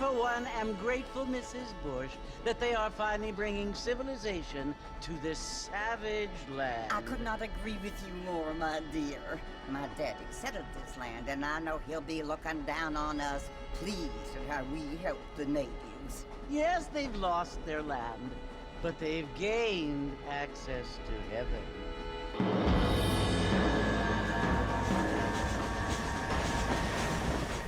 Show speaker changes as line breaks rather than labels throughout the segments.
for one, am grateful, Mrs. Bush, that they are finally bringing civilization to this savage land.
I could not agree with you more, my dear. My daddy settled this land, and I know he'll be looking down on us, pleased at how we help the natives.
Yes, they've lost their land, but they've gained access to heaven.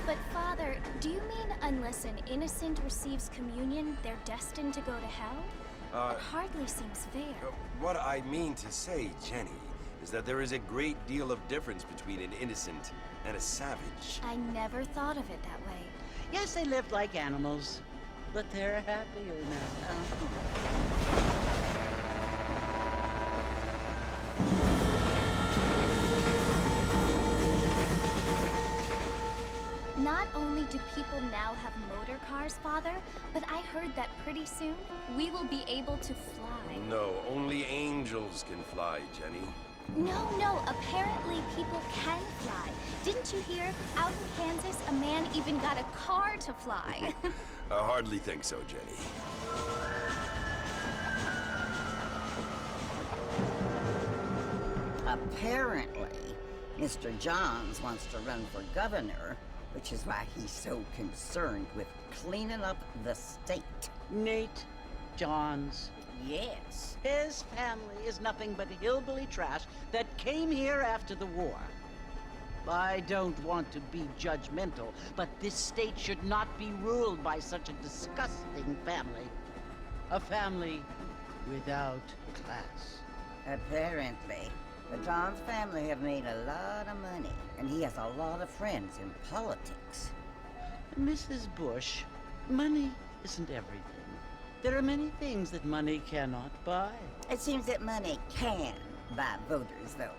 But Father, do you mean unless an innocent receives communion, they're destined to go to hell? It hardly seems fair.
What I mean to say, Jenny, is that there is a great deal of difference between an innocent and a savage.
I never thought of it that way.
Yes, they lived like animals, but they're happier now.
Not only do people now have motor cars, Father, but I heard that pretty soon we will be able to fly.
No, only angels can fly, Jenny.
No, apparently people can fly. Didn't you hear? Out in Kansas, a man even got a car to fly.
I hardly think so, Jenny.
Apparently, Mr. Johns wants to run for governor, which is why he's so concerned with cleaning up the state.
Nate Johns.
Yes.
His family is nothing but hillbilly trash that came here after the war. I don't want to be judgmental, but this state should not be ruled by such a disgusting family. A family without class.
Apparently. The Johns family have made a lot of money, and he has a lot of friends in politics.
Mrs. Bush, money isn't everything. There are many things that money cannot buy.
It seems that money can buy voters, though.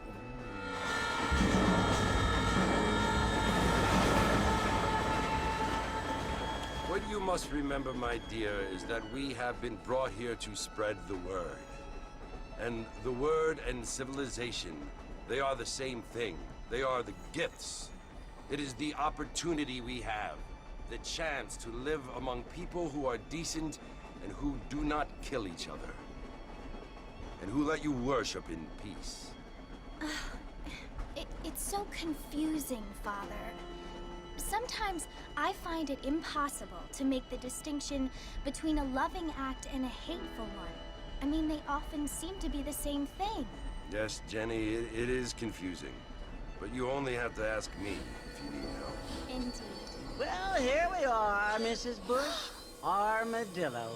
What you must remember, my dear, is that we have been brought here to spread the word. And the word and civilization, they are the same thing. They are the gifts. It is the opportunity we have, the chance to live among people who are decent and who do not kill each other. And who let you worship in peace.
It's so confusing, Father. Sometimes I find it impossible to make the distinction between a loving act and a hateful one. I mean, they often seem to be the same thing.
Yes, Jenny, it is confusing. But you only have to ask me if you need help.
Indeed.
Well, here we are, Mrs. Bush. Armadillo.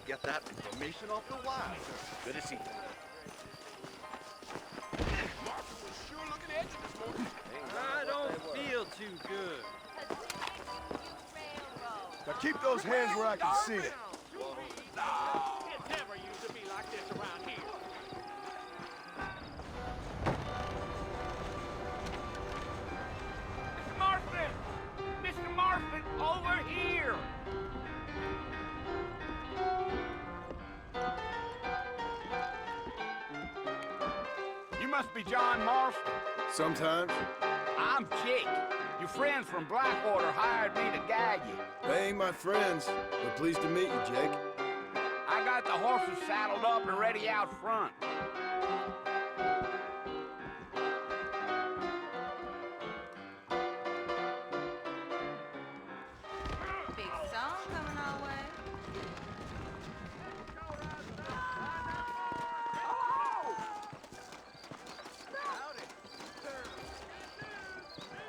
Get that information off the wire. Good to see you.
Marshall was sure looking edgy this morning.
I don't feel too good.
Now keep those hands where I can see it.
It never used to be like this around here. Mr. Marston! Mr. Marston, over here! You must be John Marston.
Sometimes.
I'm Jake. Your friends from Blackwater hired me to guide you.
They ain't my friends, but pleased to meet you, Jake.
I got the horses saddled up and ready out front.
Big song coming our way.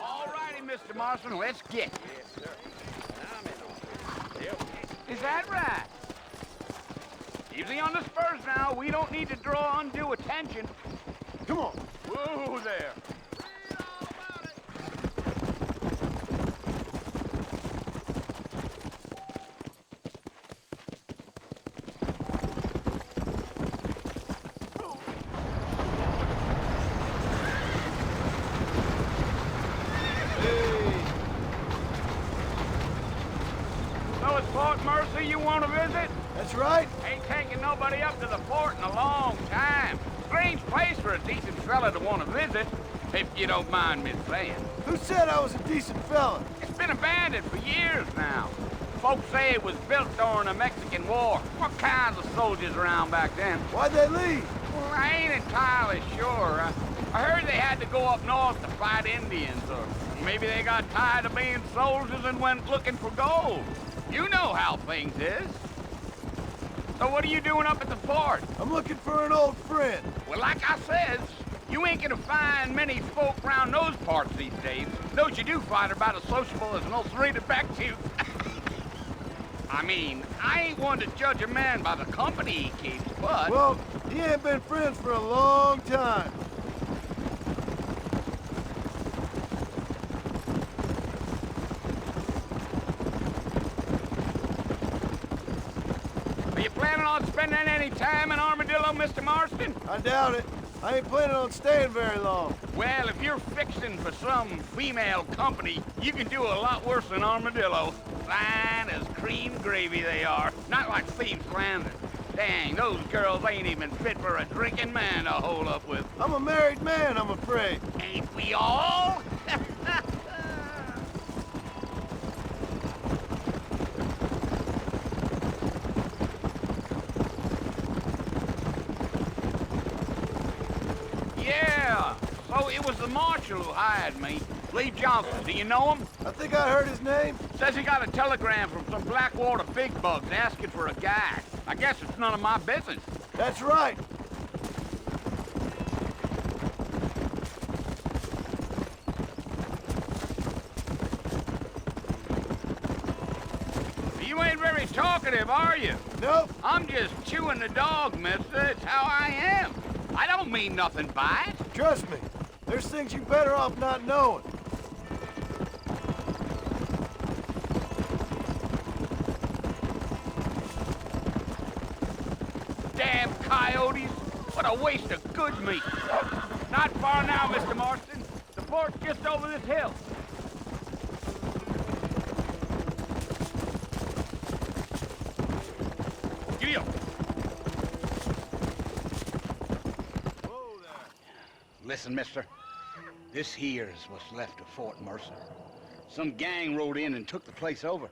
All righty, Mr. Marston, let's get.
Yes, sir. I'm in on it.
Is that right? Easy on the spurs now. We don't need to draw undue attention.
Come on.
Whoa there. So it's Fort Mercy you want to visit?
That's right.
Ain't taking nobody up to the fort in a long time. Strange place for a decent fella to want to visit, if you don't mind me saying.
Who said I was a decent fella?
It's been abandoned for years now. Folks say it was built during the Mexican War. What kinds of soldiers around back then?
Why'd they leave?
Well, I ain't entirely sure. I heard they had to go up north to fight Indians, or maybe they got tired of being soldiers and went looking for gold. You know how things is. So what are you doing up at the fort?
I'm looking for an old friend.
Well, like I says, you ain't gonna find many folk around those parts these days. Those you do find are about as sociable as an ulcerated back tooth. I mean, I ain't one to judge a man by the company he keeps, but...
Well, he ain't been friends for a long time.
Are you planning on spending any time in Armadillo, Mr. Marston?
I doubt it. I ain't planning on staying very long.
Well, if you're fixing for some female company, you can do a lot worse than Armadillo. Fine as cream gravy they are. Not like Thieves Landing. Dang, those girls ain't even fit for a drinking man to hold up with.
I'm a married man, I'm afraid.
Ain't we all? Yeah, so it was the marshal who hired me. Lee Johnson, do you know him?
I think I heard his name.
Says he got a telegram from some Blackwater big bugs asking for a guy. I guess it's none of my business.
That's right.
You ain't very talkative, are you?
Nope.
I'm just chewing the dog, mister. It's how I am. I don't mean nothing by it.
Trust me. There's things you better off not knowing.
Damn coyotes. What a waste of good meat. Not far now, Mr. Marston. The fort's just over this hill. Giddy up.
Whoa there.
Listen, mister. This here's what's left of Fort Mercer. Some gang rode in and took the place over.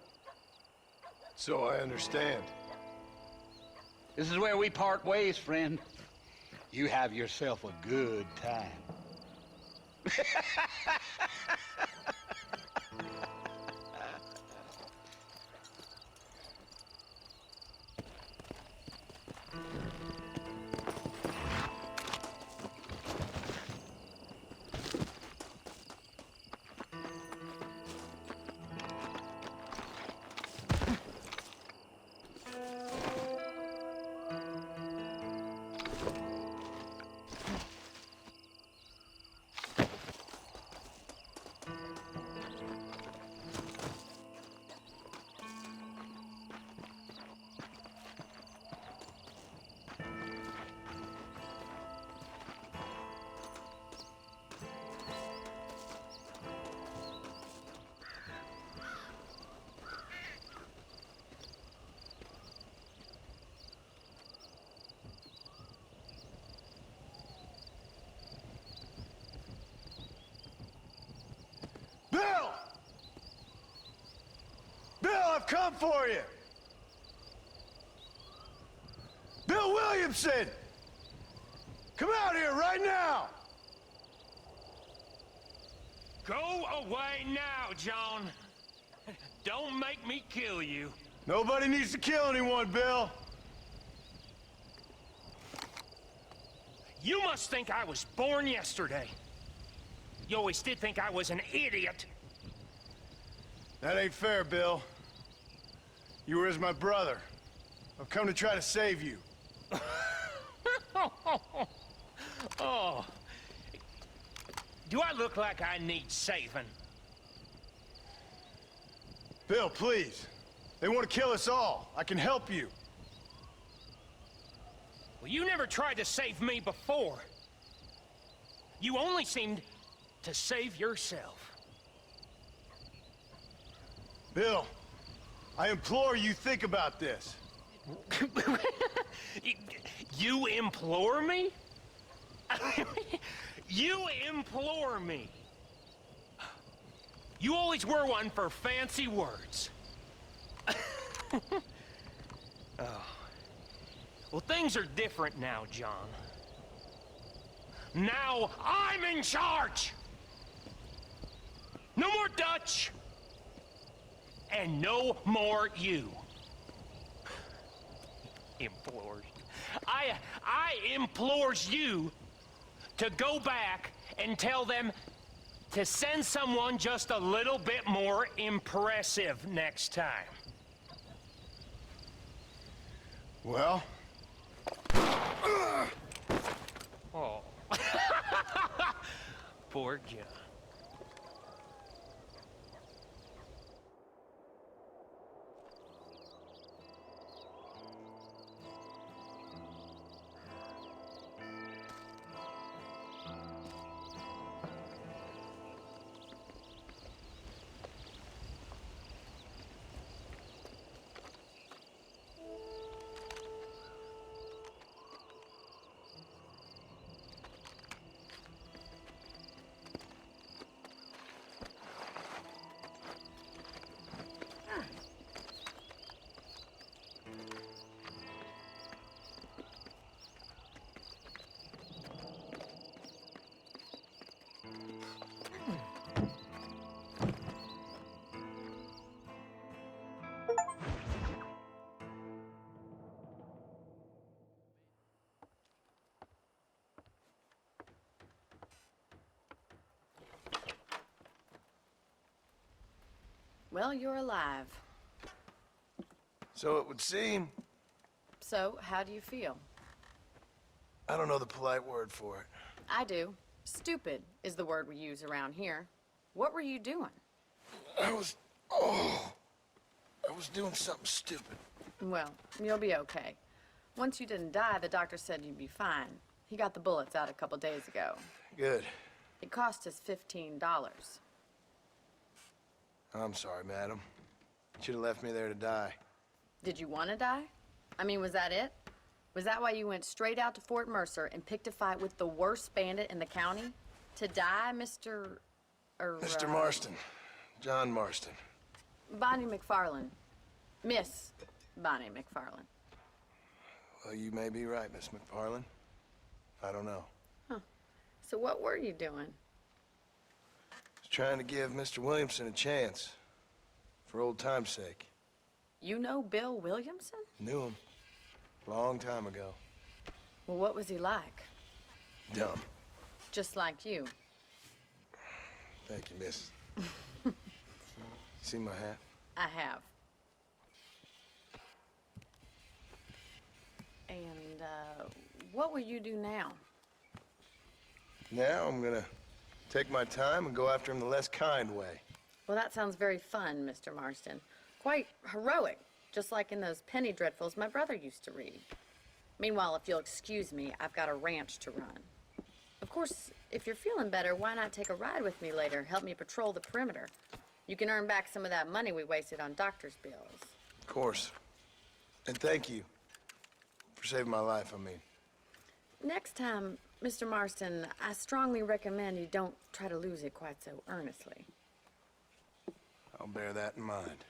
So I understand.
This is where we part ways, friend. You have yourself a good time.
Bill! Bill, I've come for you! Bill Williamson! Come out here right now!
Go away now, John. Don't make me kill you.
Nobody needs to kill anyone, Bill.
You must think I was born yesterday. You always did think I was an idiot.
That ain't fair, Bill. You were as my brother. I've come to try to save you.
Oh. Do I look like I need saving?
Bill, please. They want to kill us all. I can help you.
Well, you never tried to save me before. You only seemed to save yourself.
Bill, I implore you think about this.
You implore me? You implore me? You always were one for fancy words. Oh. Well, things are different now, John. Now I'm in charge! No more Dutch! And no more you. Implores. I implores you to go back and tell them to send someone just a little bit more impressive next time.
Well?
Oh. Poor John.
Well, you're alive.
So it would seem.
So, how do you feel?
I don't know the polite word for it.
I do. Stupid is the word we use around here. What were you doing?
I was doing something stupid.
Well, you'll be okay. Once you didn't die, the doctor said you'd be fine. He got the bullets out a couple days ago.
Good.
It cost us $15.
I'm sorry, madam. Should have left me there to die.
Did you want to die? I mean, was that it? Was that why you went straight out to Fort Mercer and picked a fight with the worst bandit in the county? To die, Mr.
Mr. Marston. John Marston.
Bonnie McFarland. Miss Bonnie McFarland.
Well, you may be right, Miss McFarland. I don't know.
So what were you doing?
I was trying to give Mr. Williamson a chance. For old time's sake.
You know Bill Williamson?
Knew him. Long time ago.
Well, what was he like?
Dumb.
Just like you.
Thank you, miss. See my hat?
I have. And, what will you do now?
Now I'm gonna take my time and go after him the less kind way.
Well, that sounds very fun, Mr. Marston. Quite heroic, just like in those penny dreadfuls my brother used to read. Meanwhile, if you'll excuse me, I've got a ranch to run. Of course, if you're feeling better, why not take a ride with me later? Help me patrol the perimeter. You can earn back some of that money we wasted on doctor's bills.
Of course. And thank you for saving my life, I mean.
Next time, Mr. Marston, I strongly recommend you don't try to lose it quite so earnestly.
I'll bear that in mind.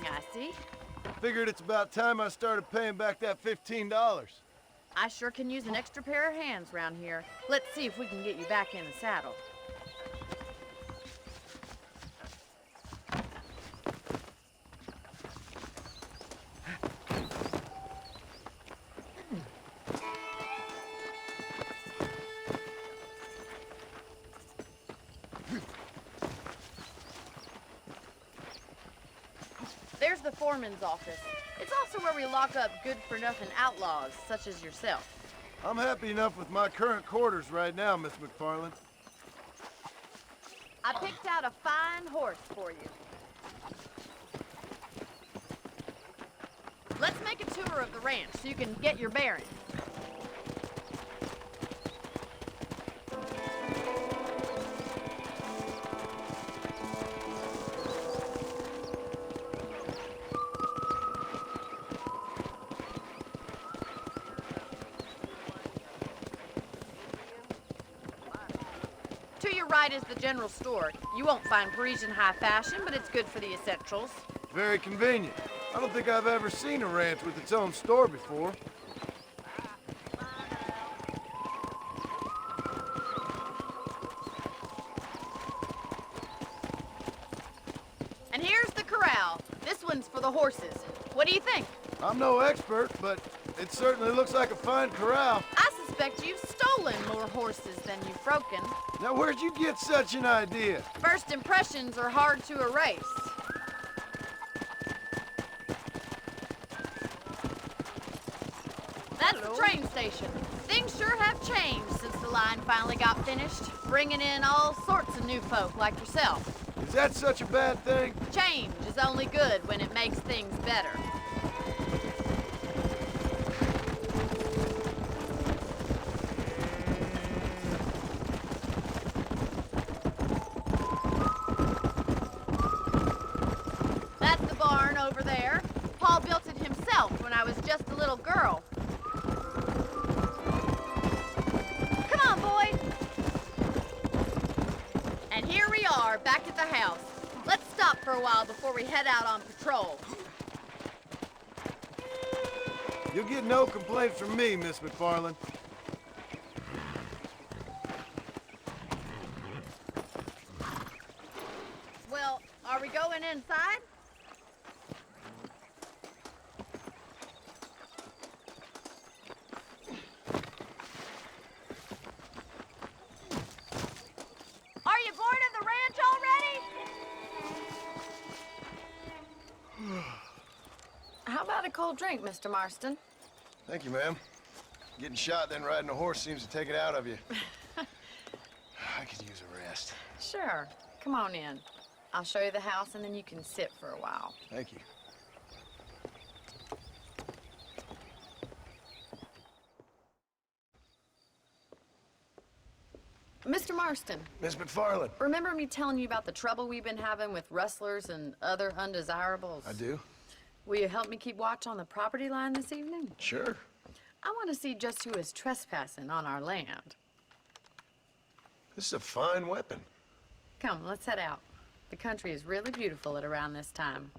I see.
Figured it's about time I started paying back that $15.
I sure can use an extra pair of hands around here. Let's see if we can get you back in the saddle. There's the foreman's office. It's also where we lock up good-for-nothing outlaws, such as yourself.
I'm happy enough with my current quarters right now, Miss McFarland.
I picked out a fine horse for you. Let's make a tour of the ranch so you can get your bearings. To your right is the general store. You won't find Parisian high fashion, but it's good for the essentials.
Very convenient. I don't think I've ever seen a ranch with its own store before.
And here's the corral. This one's for the horses. What do you think?
I'm no expert, but it certainly looks like a fine corral.
I suspect you've stolen more horses than you've broken.
Now, where'd you get such an idea?
First impressions are hard to erase. That's the train station. Things sure have changed since the line finally got finished, bringing in all sorts of new folk like yourself.
Is that such a bad thing?
Change is only good when it makes things better. That's the barn over there. Paul built it himself when I was just a little girl. Come on, boy. And here we are, back at the house. Let's stop for a while before we head out on patrol.
You'll get no complaints from me, Miss McFarland.
Well, are we going inside? Are you bored of the ranch already?
How about a cold drink, Mr. Marston?
Thank you, ma'am. Getting shot, then riding a horse seems to take it out of you. I could use a rest.
Sure. Come on in. I'll show you the house, and then you can sit for a while.
Thank you.
Mr. Marston,
Miss McFarland.
remember me telling you about the trouble we've been having with rustlers and other undesirables?
I do?
Will you help me keep watch on the property line this evening?
Sure.
I want to see just who is trespassing on our land.
This is a fine weapon.
Come, let's head out. The country is really beautiful at around this time.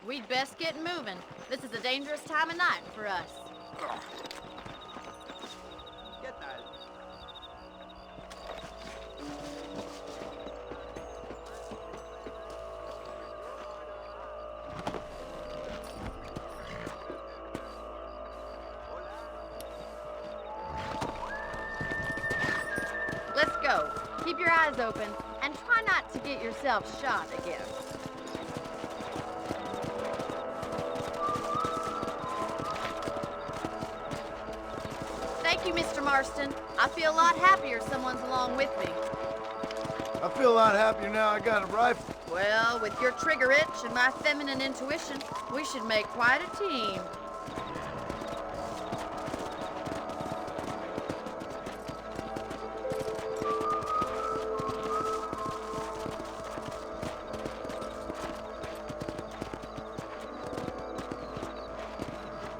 We'd best get moving. This is a dangerous time of night for us. Let's go. Keep your eyes open and try not to get yourself shot again. Thank you, Mr. Marston. I feel a lot happier someone's along with me.
I feel a lot happier now I got a rifle.
Well, with your trigger itch and my feminine intuition, we should make quite a team.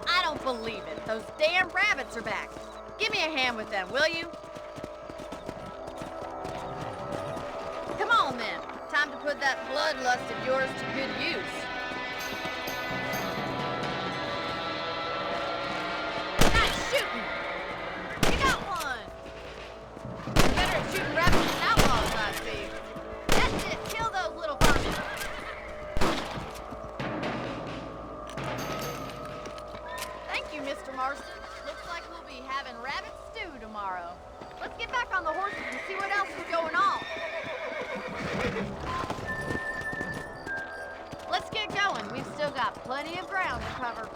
I don't believe it. Those damn rabbits are back. Give me a hand with them, will you? put that bloodlust of yours to good use. Nice shooting! You got one! You're better at shooting rabbits than outlaws, I see. That's it, kill those little vermin. Thank you, Mr. Marston. Looks like we'll be having rabbit stew tomorrow. Let's get back on the horses and see what else is going on. Let's get going. We've still got plenty of ground to cover.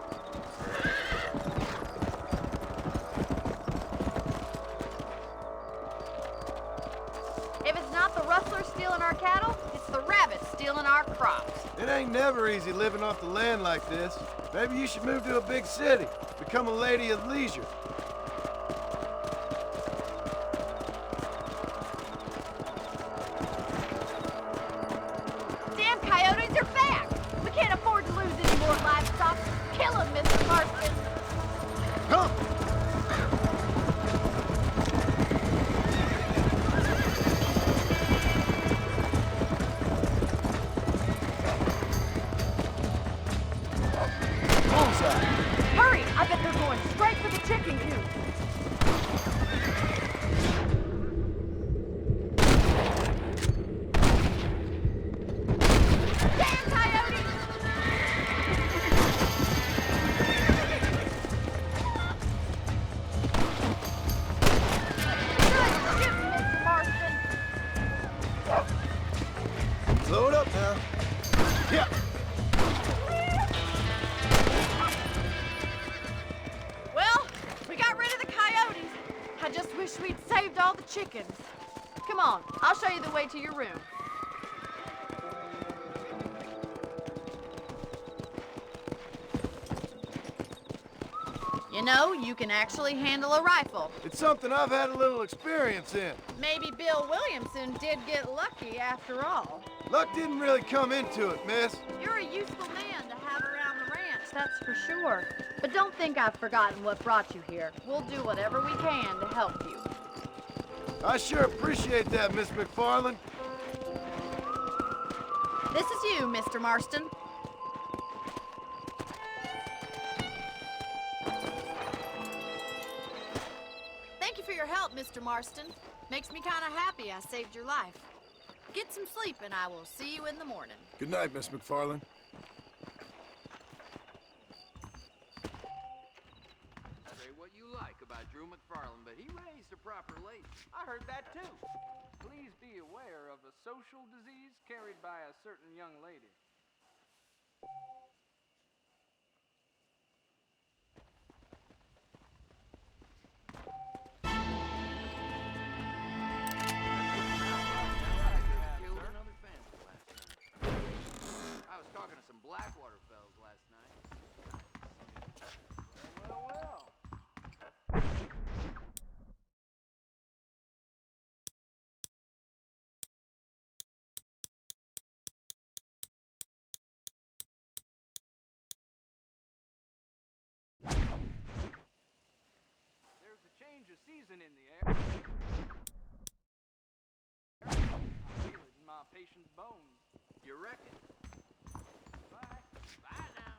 If it's not the rustlers stealing our cattle, it's the rabbits stealing our crops.
It ain't never easy living off the land like this. Maybe you should move to a big city. Become a lady of leisure.
Damn coyotes are back! We can't afford to lose any more livestock. Kill them, Mr. Marston.
Come! Bullseye!
Hurry! I bet they're going straight for the chicken coop. Damn coyotes! Good shooting, Mr. Marston.
Slow it up now. Yeah.
Well, we got rid of the coyotes. I just wish we'd saved all the chickens. Come on, I'll show you the way to your room. You know, you can actually handle a rifle.
It's something I've had a little experience in.
Maybe Bill Williamson did get lucky after all.
Luck didn't really come into it, miss.
You're a useful man to have around the ranch, that's for sure. But don't think I've forgotten what brought you here. We'll do whatever we can to help you.
I sure appreciate that, Miss McFarland.
This is you, Mr. Marston. Thank you for your help, Mr. Marston. Makes me kind of happy I saved your life. Get some sleep and I will see you in the morning.
Good night, Miss McFarland.
Say what you like about Drew McFarland, but he raised a proper lady. I heard that too. Please be aware of a social disease carried by a certain young lady. I was talking to some Blackwater fellas last night. Well. There's a change of season in the air. I feel it in my patient's bones. You reckon? Bye. Bye now.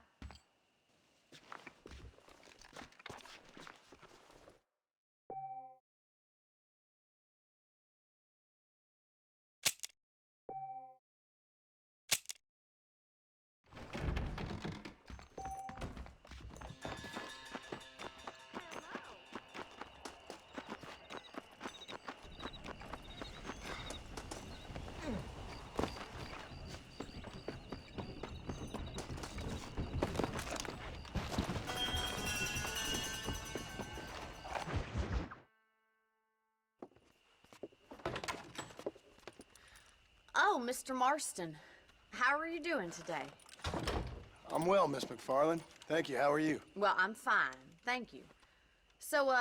Oh, Mr. Marston. How are you doing today?
I'm well, Miss McFarland. Thank you. How are you?
Well, I'm fine. Thank you. So,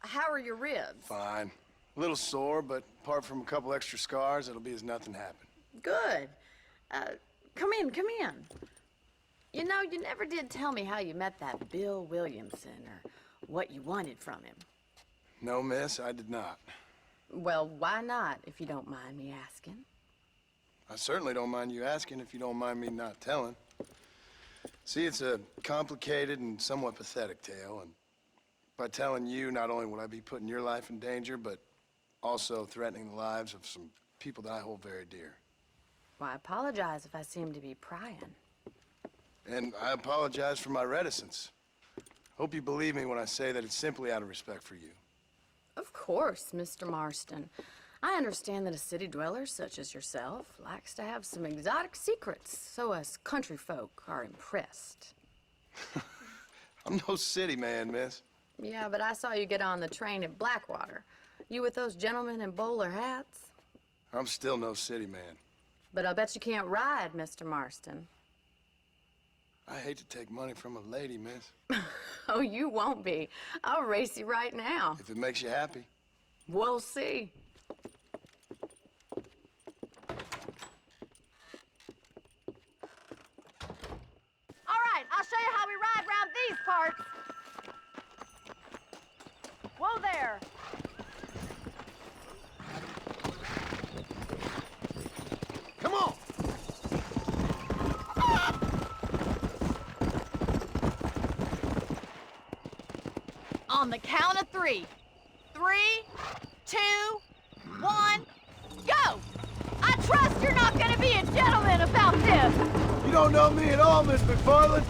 how are your ribs?
Fine. A little sore, but apart from a couple extra scars, it'll be as nothing happened.
Good. Come in. You know, you never did tell me how you met that Bill Williamson or what you wanted from him.
No, miss, I did not.
Well, why not, if you don't mind me asking?
I certainly don't mind you asking if you don't mind me not telling. See, it's a complicated and somewhat pathetic tale, and by telling you, not only will I be putting your life in danger, but also threatening the lives of some people that I hold very dear.
Well, I apologize if I seem to be prying.
And I apologize for my reticence. Hope you believe me when I say that it's simply out of respect for you.
Of course, Mr. Marston. I understand that a city dweller such as yourself likes to have some exotic secrets, so us country folk are impressed.
I'm no city man, miss.
Yeah, but I saw you get on the train at Blackwater. You with those gentlemen in bowler hats?
I'm still no city man.
But I'll bet you can't ride, Mr. Marston.
I hate to take money from a lady, miss.
Oh, you won't be. I'll race you right now.
If it makes you happy.
We'll see.
All right, I'll show you how we ride around these parts. Whoa there.
Come on!
On the count of 3. 3, 2, 1, go! I trust you're not gonna be a gentleman about this.
You don't know me at all, Miss McFarland.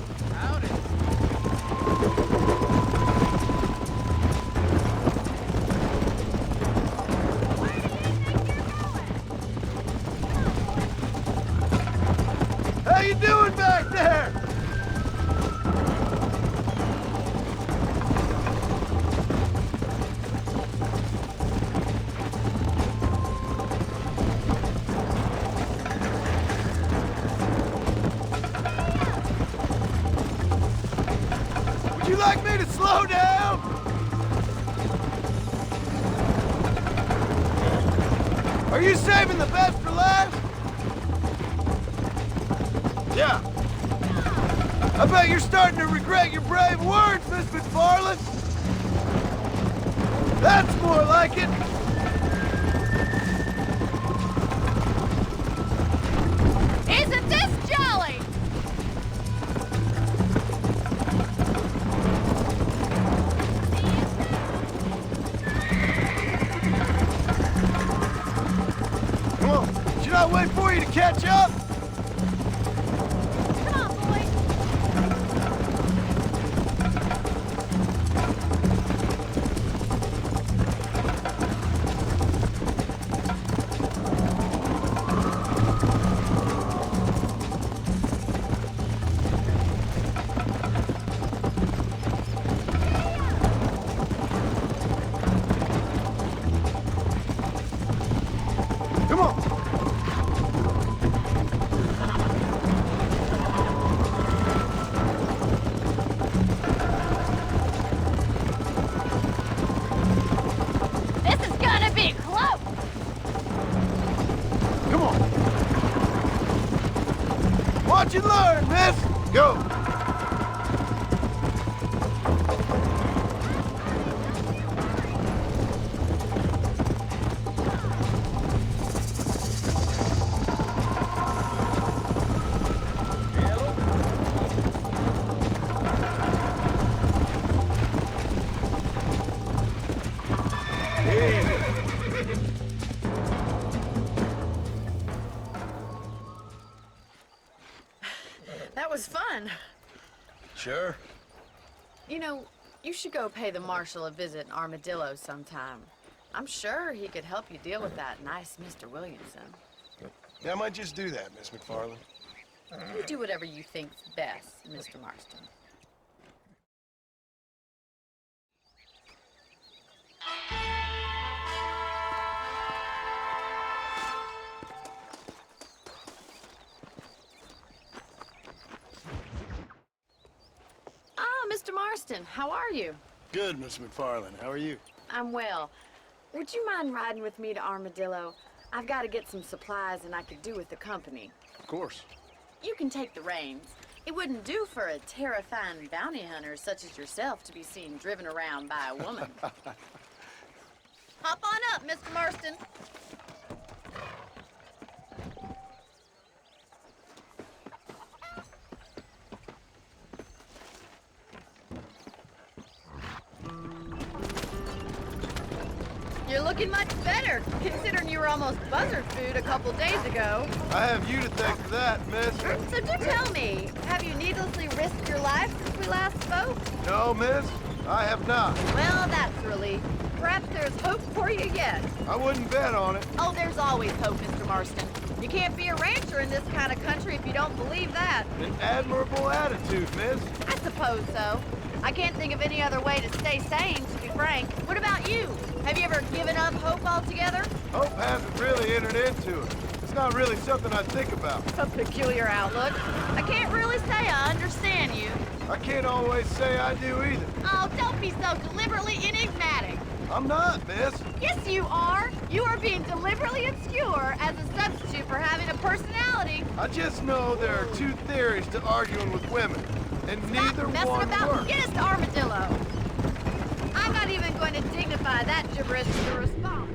How you doing back there? Would you like me to slow down? Are you saving the best for last? Yeah. I bet you're starting to regret your brave words, Miss McFarland. That's more like it.
Isn't this jolly?
Come on. Should I wait for you to catch up?
Come on, boy.
Come on.
This is gonna be close.
Come on. Watch and learn, miss. Go.
That was fun.
Sure.
You know, you should go pay the marshal a visit in Armadillo sometime. I'm sure he could help you deal with that nice Mr. Williamson.
Yeah, I might just do that, Miss McFarland.
You do whatever you think's best, Mr. Marston. Ah, Mr. Marston, how are you?
Good, Miss McFarland. How are you?
I'm well. Would you mind riding with me to Armadillo? I've got to get some supplies and I could do with the company.
Of course.
You can take the reins. It wouldn't do for a terrifying bounty hunter such as yourself to be seen driven around by a woman.
Hop on up, Mr. Marston. looking much better, considering you were almost buzzard food a couple days ago.
I have you to thank for that, miss.
So do tell me, have you needlessly risked your life since we last spoke?
No, miss, I have not.
Well, that's a relief. Perhaps there's hope for you yet.
I wouldn't bet on it.
Oh, there's always hope, Mr. Marston. You can't be a rancher in this kind of country if you don't believe that.
An admirable attitude, miss.
I suppose so. I can't think of any other way to stay sane, to be frank. What about you? Have you ever given up hope altogether?
Hope hasn't really entered into it. It's not really something I think about.
A peculiar outlook. I can't really say I understand you.
I can't always say I do either.
Oh, don't be so deliberately enigmatic.
I'm not, miss.
Yes, you are. You are being deliberately obscure as a substitute for having a personality.
I just know there are two theories to arguing with women, and neither
Stop messing
one
about.
works.
Get us to Armadillo. I'm not even going to dignify that gibberish with a response.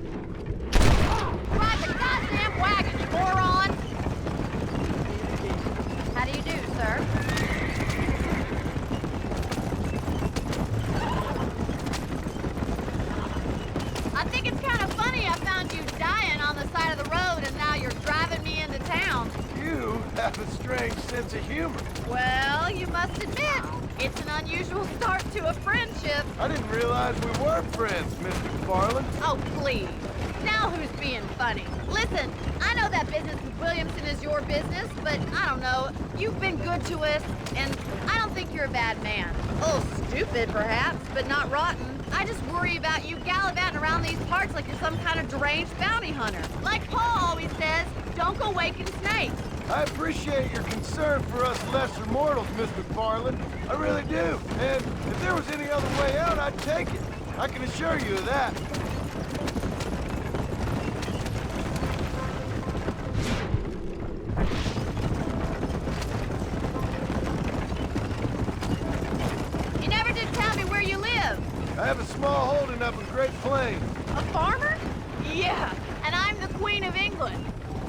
Ride the goddamn wagon, you moron! How do you do, sir? I think it's kind of funny I found you dying on the side of the road and now you're driving me into town.
You have a strange sense of humor.
Well, you must admit, it's an unusual start to a friendship.
I didn't realize we were friends, Miss McFarland.
Oh, please. Now who's being funny? Listen, I know that business with Williamson is your business, but I don't know. You've been good to us, and I don't think you're a bad man. A little stupid, perhaps, but not rotten. I just worry about you gallivanting around these parts like you're some kind of deranged bounty hunter. Like Paul always says, don't go waking snakes.
I appreciate your concern for us lesser mortals, Miss McFarland. I really do. And if there was any other way out, I'd take it. I can assure you of that.
You never did tell me where you live.
I have a small holding up in Great Plains.
A farmer? Yeah, and I'm the Queen of England.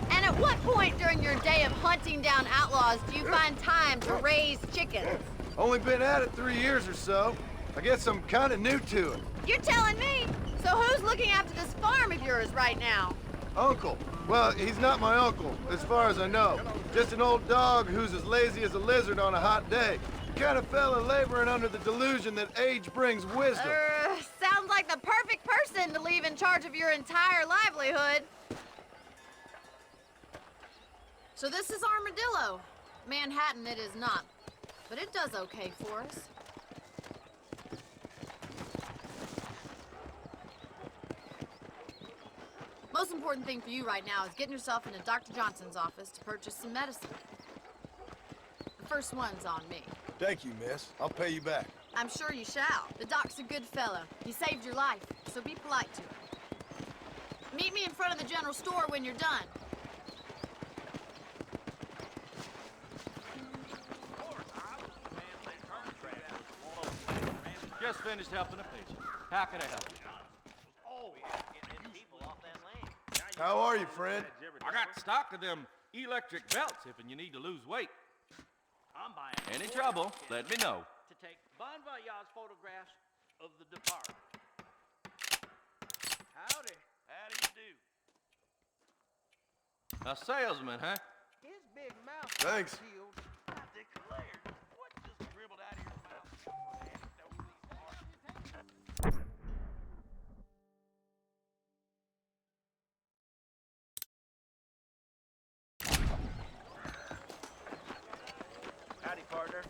And at what point during your day of hunting down outlaws do you find time to raise chickens?
Only been at it 3 years or so. I guess I'm kind of new to it.
You're telling me? So who's looking after this farm of yours right now?
Uncle. Well, he's not my uncle, as far as I know. Just an old dog who's as lazy as a lizard on a hot day. The kind of fella laboring under the delusion that age brings wisdom.
Sounds like the perfect person to leave in charge of your entire livelihood. So this is Armadillo. Manhattan it is not, but it does okay for us. Most important thing for you right now is getting yourself into Dr. Johnson's office to purchase some medicine. The first one's on me.
Thank you, miss. I'll pay you back.
I'm sure you shall. The doc's a good fella. He saved your life, so be polite to him. Meet me in front of the general store when you're done.
Just finished helping a patient. How can I help you?
How are you, friend?
I got stock of them electric belts if you need to lose weight.
I'm buying.
Any trouble, let me know.
To take Bon Voyage photographs of the departed. Howdy. How do you do?
A salesman, huh?
His big mouth.
Thanks.
Healed. I declare. What just dribbled out of your mouth? Howdy, partner.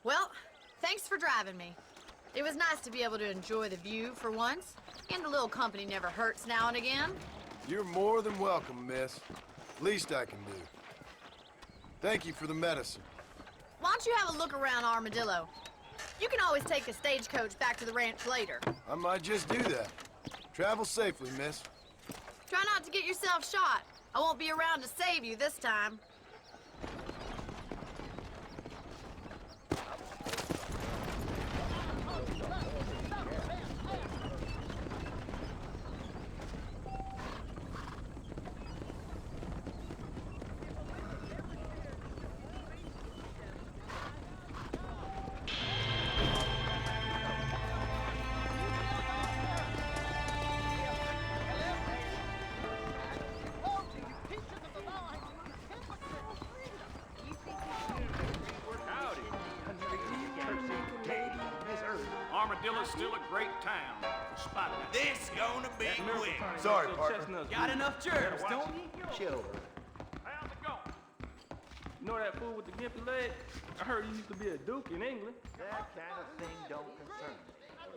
Well, thanks for driving me. It was nice to be able to enjoy the view for once, and a little company never hurts now and again.
You're more than welcome, miss. Least I can do. Thank you for the medicine.
Why don't you have a look around Armadillo? You can always take a stagecoach back to the ranch later.
I might just do that. Travel safely, miss.
Try not to get yourself shot. I won't be around to save you this time.
Killer's still a great town. Spot that.
This gonna be quick.
Sorry, partner.
Got enough germs, don't you?
Chill.
How's it going? You know that fool with the gimpy leg? I heard he used to be a duke in England.
That kind of thing don't concern me.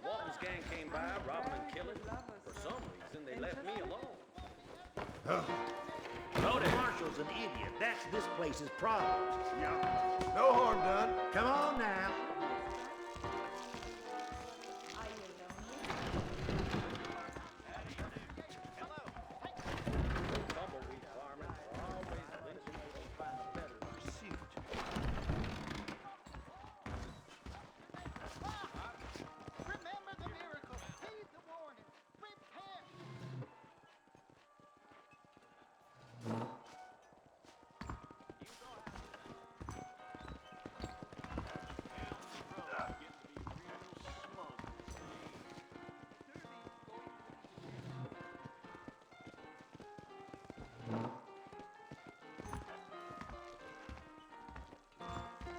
Walton's gang came by, robbing and killing. For some reason, they left me alone.
Oh, the marshal's an idiot. That's this place's problem.
No harm done.
Come on now.
Tumbleweed farmers are always lynching when they find a better pursuit.
Remember the miracle. Heed the warning. Repent.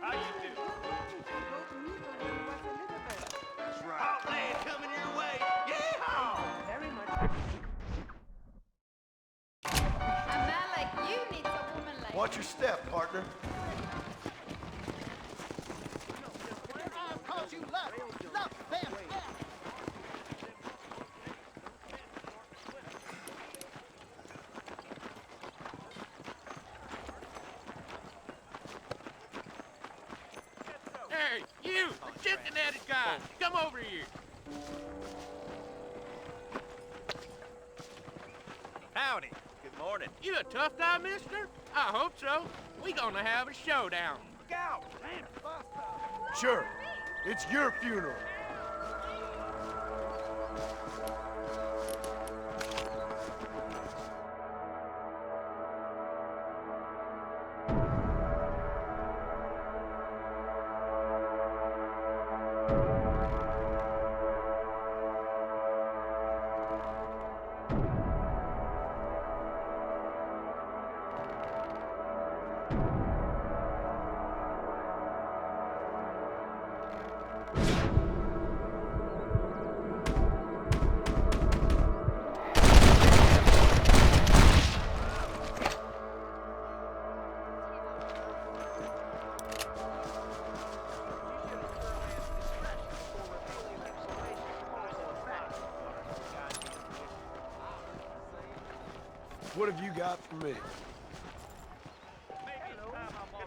How you do? That's right. Hot land coming your way. Yeehaw! Very much.
A man like you needs a woman like
Watch your step, partner.
I've called you love. Love them.
Hey, you, the chicken-headed guy. Come over here. Howdy. Good morning. You a tough guy, mister? I hope so. We gonna have a showdown. Look out!
Sure. It's your funeral. What have you got for me?
Good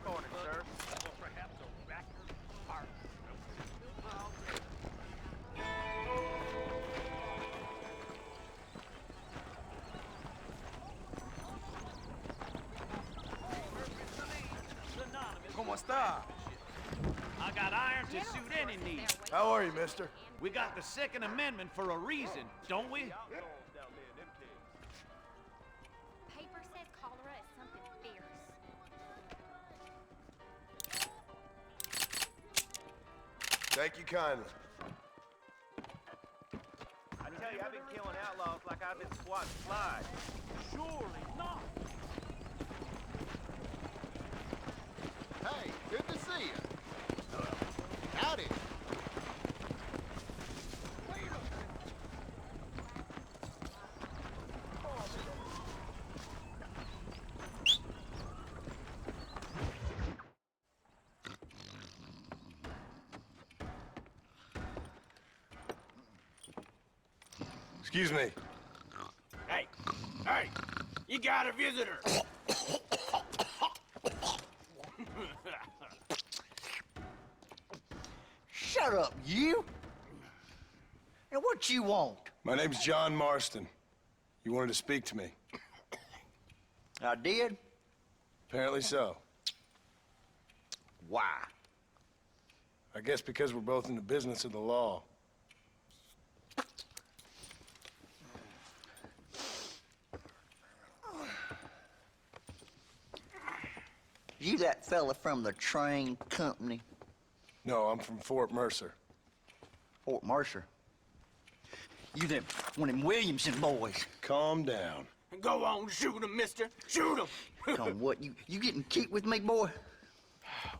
morning, sir.
¿Cómo está?
I got iron to suit any need.
How are you, mister?
We got the Second Amendment for a reason, don't we?
Paper says cholera is something fierce.
Thank you kindly.
I tell you, I've been killing outlaws like I've been swatting flies.
Surely not.
Hey, good to see you. Howdy.
Excuse me.
Hey, hey, you got a visitor.
Shut up, you! And what you want?
My name's John Marston. You wanted to speak to me.
I did?
Apparently so.
Why?
I guess because we're both in the business of the law.
You that fella from the train company?
No, I'm from Fort Mercer.
Fort Mercer? You them, one of them Williamson boys.
Calm down.
Go on, shoot him, mister. Shoot him.
Come on, what, you getting kicked with me, boy?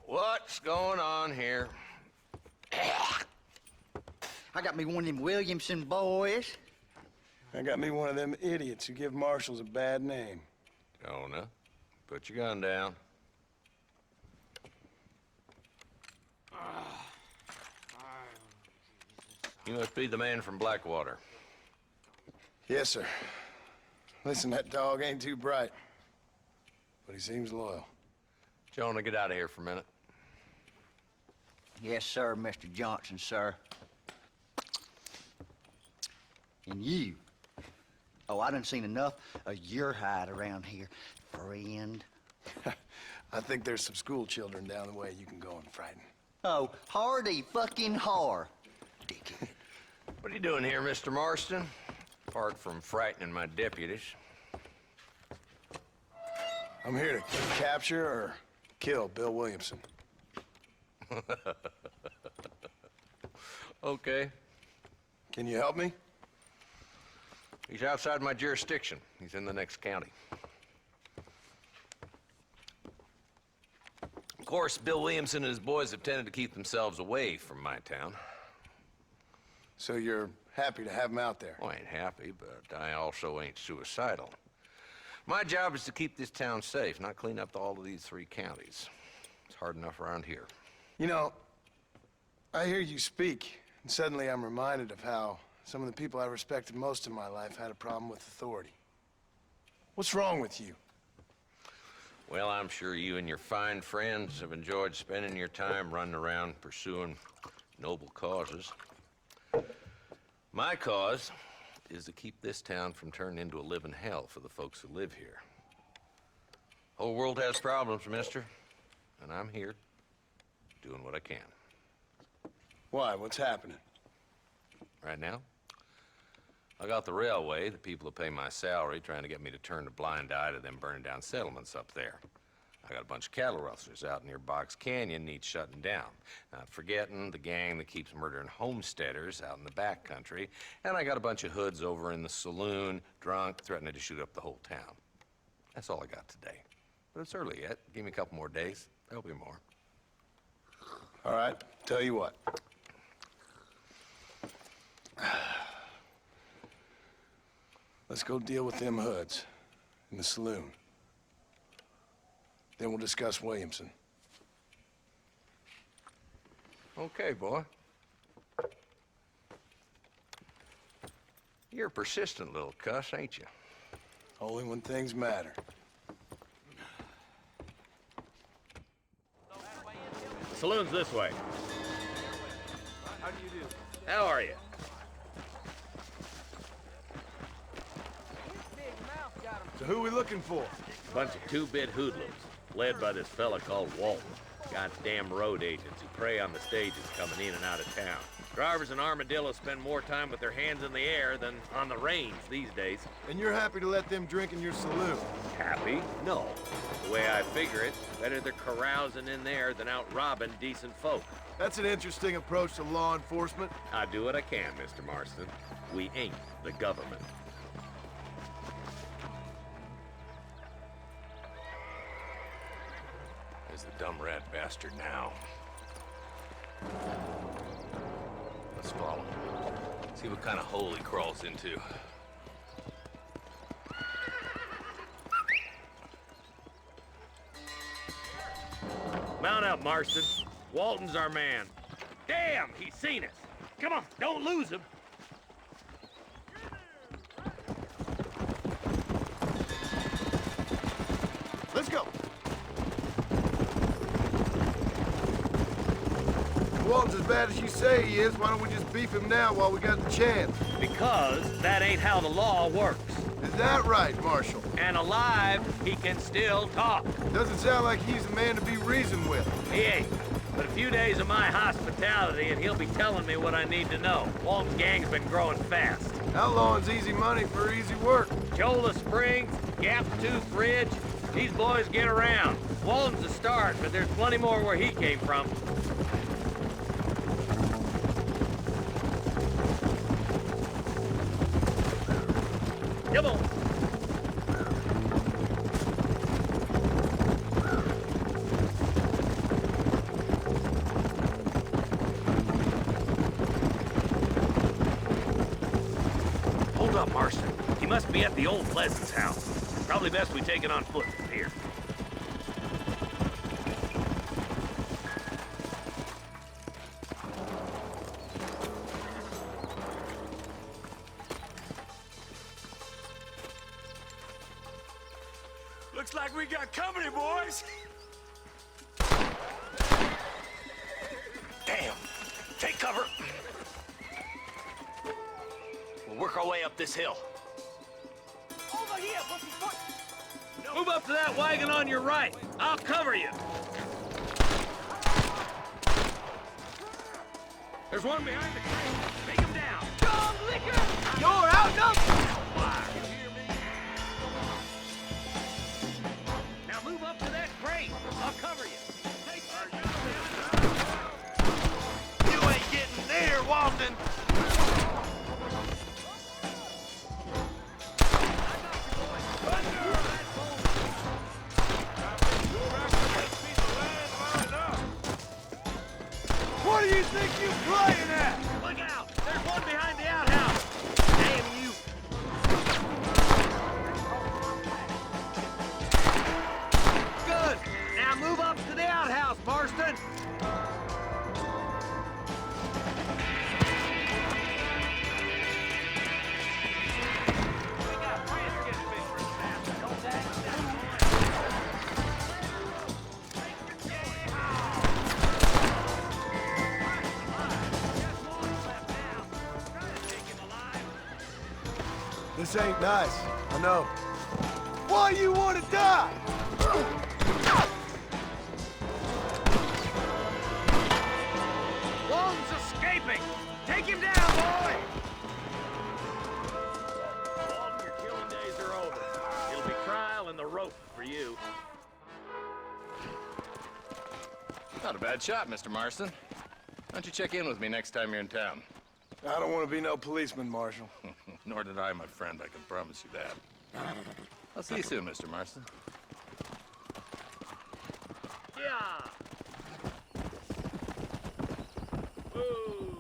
What's going on here?
I got me one of them Williamson boys.
I got me one of them idiots who give marshals a bad name.
Jonah, put your gun down. You must be the man from Blackwater.
Yes, sir. Listen, that dog ain't too bright, but he seems loyal.
Jonah, get out of here for a minute.
Yes, sir, Mr. Johnson, sir. And you. Oh, I done seen enough of your hide around here, friend.
I think there's some school children down the way you can go and frighten.
Oh, hardy fucking har.
What are you doing here, Mr. Marston? Apart from frightening my deputies.
I'm here to capture or kill Bill Williamson.
Okay.
Can you help me?
He's outside my jurisdiction. He's in the next county. Of course, Bill Williamson and his boys have tended to keep themselves away from my town.
So you're happy to have him out there?
Well, I ain't happy, but I also ain't suicidal. My job is to keep this town safe, not clean up all of these 3 counties. It's hard enough around here.
You know, I hear you speak, and suddenly I'm reminded of how some of the people I respected most in my life had a problem with authority. What's wrong with you?
Well, I'm sure you and your fine friends have enjoyed spending your time running around pursuing noble causes. My cause is to keep this town from turning into a living hell for the folks who live here. Whole world has problems, mister, and I'm here doing what I can.
Why? What's happening?
Right now, I got the railway, the people who pay my salary, trying to get me to turn a blind eye to them burning down settlements up there. I got a bunch of cattle rustlers out near Box Canyon needs shutting down. Not forgetting the gang that keeps murdering homesteaders out in the back country. And I got a bunch of hoods over in the saloon, drunk, threatening to shoot up the whole town. That's all I got today. But it's early yet. Give me a couple more days. There'll be more.
All right, tell you what. Let's go deal with them hoods in the saloon. Then we'll discuss Williamson.
Okay, boy. You're a persistent little cuss, ain't you?
Only when things matter.
Saloon's this way.
How do you do?
How are you?
So who are we looking for?
Bunch of two-bit hoodlums, led by this fella called Walton. Goddamn road agents who prey on the stages coming in and out of town. Drivers in Armadillo spend more time with their hands in the air than on the reins these days.
And you're happy to let them drink in your saloon?
Happy? No. The way I figure it, better they're carousing in there than out robbing decent folk.
That's an interesting approach to law enforcement.
I do what I can, Mr. Marston. We ain't the government.
There's the dumb rat bastard now. Let's follow him. See what kind of hole he crawls into.
Mount up, Marston. Walton's our man. Damn, he's seen us. Come on, don't lose him.
Let's go. If Walton's as bad as you say he is, why don't we just beef him now while we got the chance?
Because that ain't how the law works.
Is that right, Marshal?
And alive, he can still talk.
Doesn't sound like he's a man to be reasoned with.
He ain't. But a few days of my hospitality and he'll be telling me what I need to know. Walton's gang's been growing fast.
Outlawing's easy money for easy work.
Cholla Springs, Gap Tooth Ridge, these boys get around. Walton's a start, but there's plenty more where he came from. Come on. Hold up, Marston. He must be at the old Pleasance house. Probably best we take it on foot from here.
Looks like we got company, boys.
Damn! Take cover! We'll work our way up this hill.
Over here, pussyfoot!
Move up to that wagon on your right. I'll cover you. There's one behind the crate. Take him down.
Strong liquor! You're outnumbered!
Now move up to that crate. I'll cover you.
You ain't getting near Walton.
What do you think you playing at?
Look out! There's one behind the outhouse. Damn you!
Good. Now move up to the outhouse, Marston.
This ain't nice. I know. Why you want to die?
Long's escaping! Take him down, boy! Walton, your killing days are over. It'll be trial and the rope for you.
Not a bad shot, Mr. Marston. Why don't you check in with me next time you're in town?
I don't want to be no policeman, Marshal.
Nor did I, my friend. I can promise you that. I'll see you soon, Mr. Marston.
Yeah! Ooh.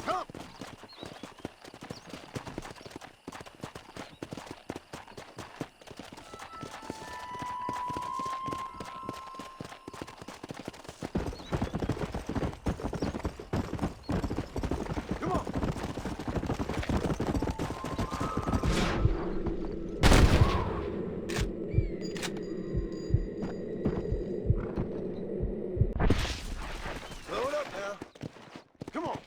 Come! Load up now. Come on.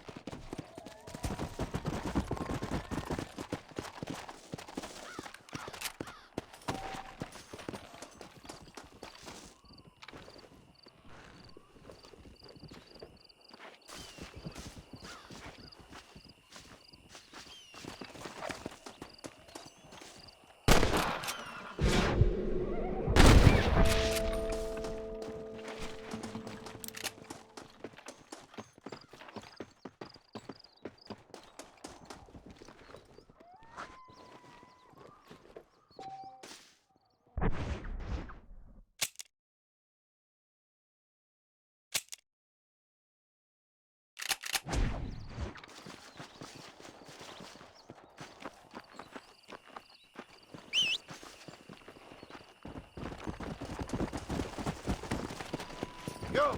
Go!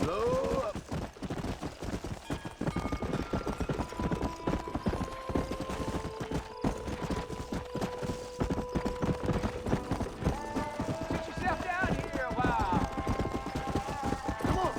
Slow up.
Sit yourself down here a while.
Come on.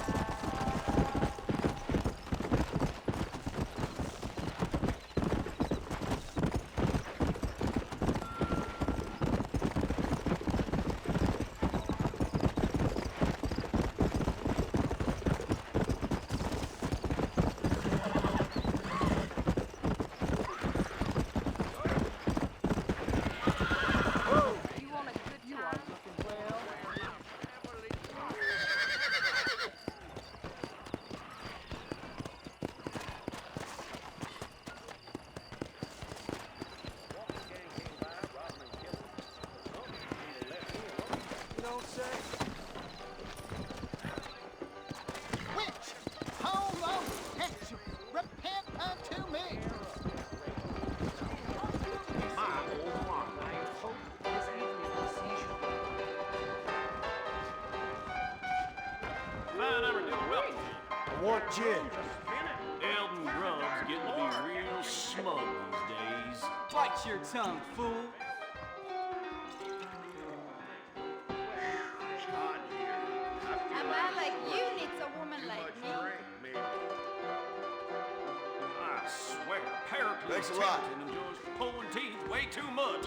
Which? Hold on, catch you. Repent unto me.
Fine Armadillo, welcome.
I want gin.
Eldon Grubb's getting to be real smug these days.
Bite your tongue, fool.
A man like you needs a woman like me.
I swear, Pericles
Thanks a lot.
Templeton enjoys pulling teeth way too much.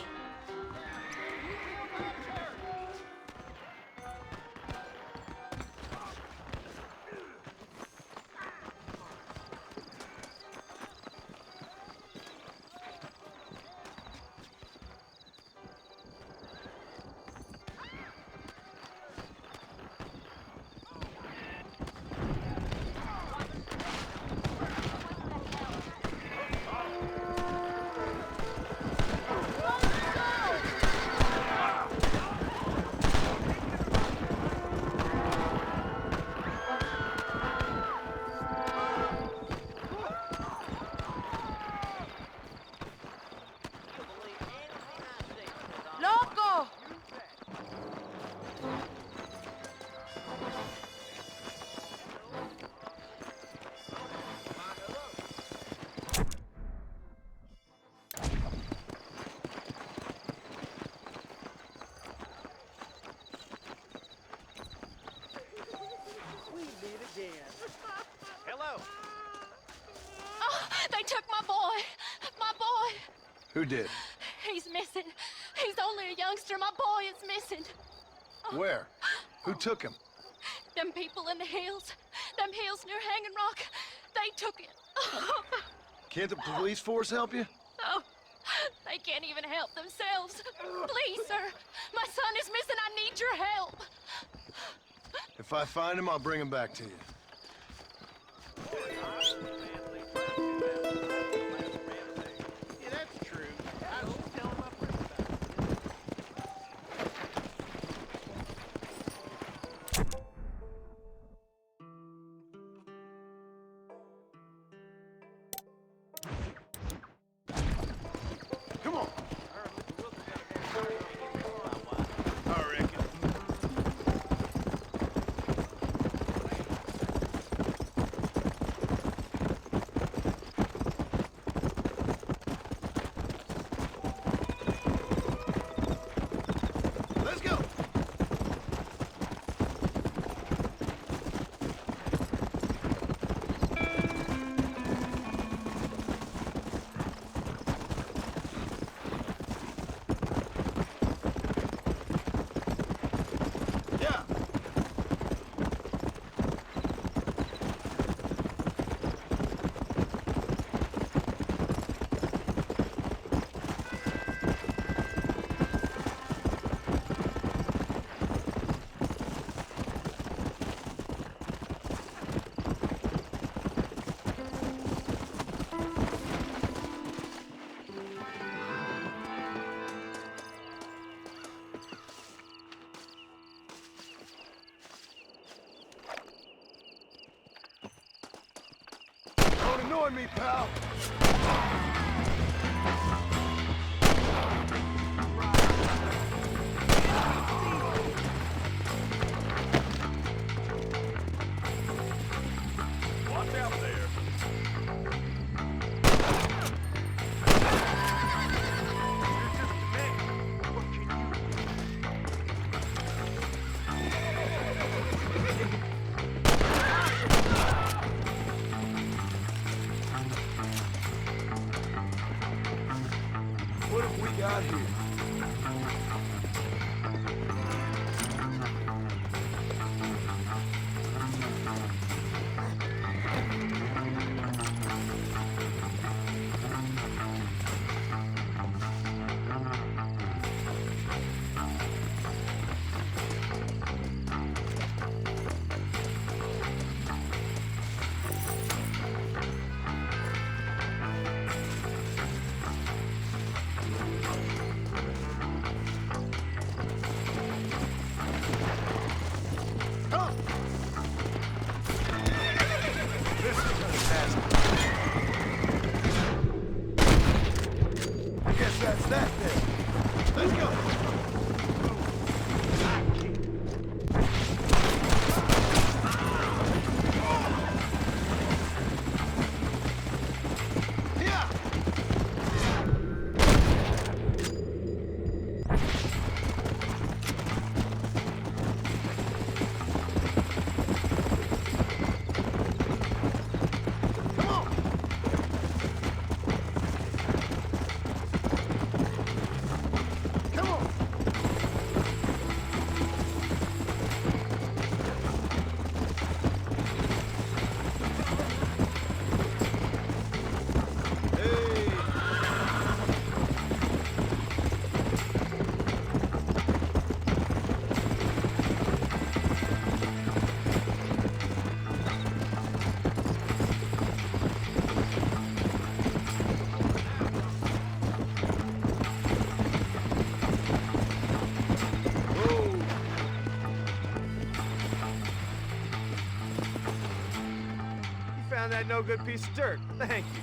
Loco!
Hello.
Oh, they took my boy. My boy.
Who did?
He's missing. He's only a youngster. My boy is missing.
Where? Who took him?
Them people in the hills, them hills near Hanging Rock, they took it. Oh,
Can't the police force help you?
oh, they can't even help themselves. Please, sir, my son is missing. I need your help.
If I find him, I'll bring him back to you.
Yeah, that's true. I will tell my friends about it.
Come on.
I reckon.
Let's go. Yeah. Don't annoy me, pal.
Watch out there.
What have we got here? This is fantastic. I guess that's that then. Let's go. Yeah. Come on. Come on. Hey. Whoa.
You found that no good piece of dirt. Thank you.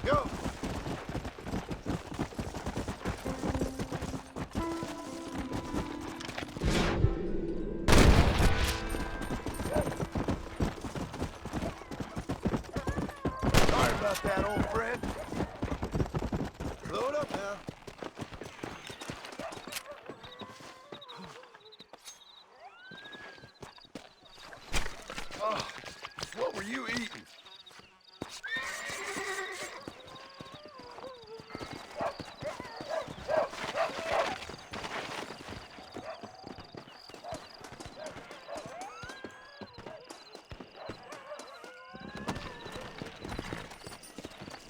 Go! Sorry about that, old friend. Load up now. Oh, what were you eating?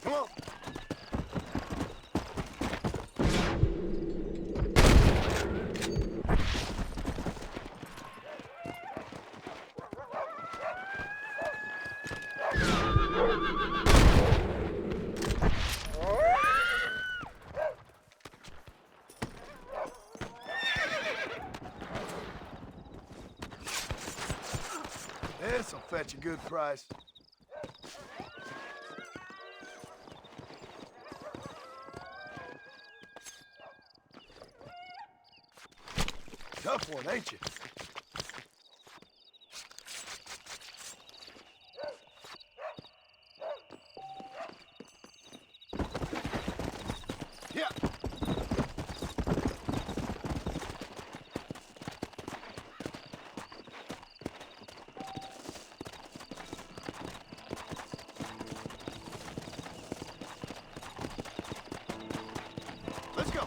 Come on. This'll fetch a good price. Tough one, ain't you? Yeah. Let's go.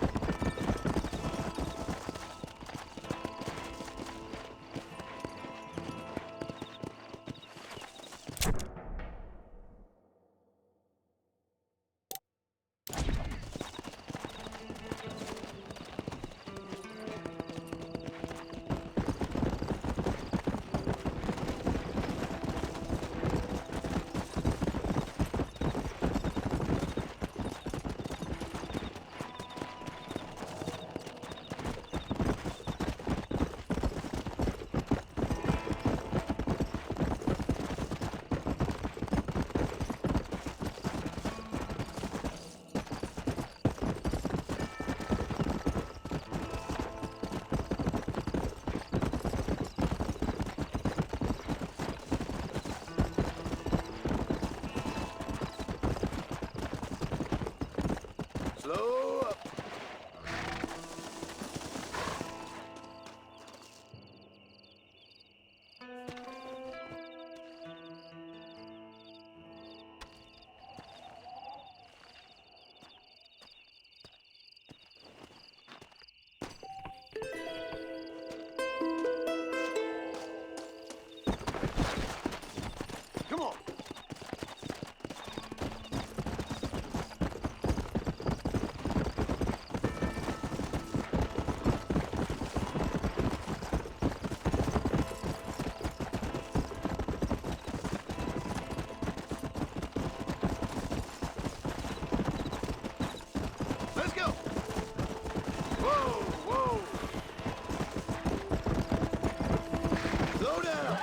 Slow up. Come on. Let's go. Whoa, whoa. Slow down.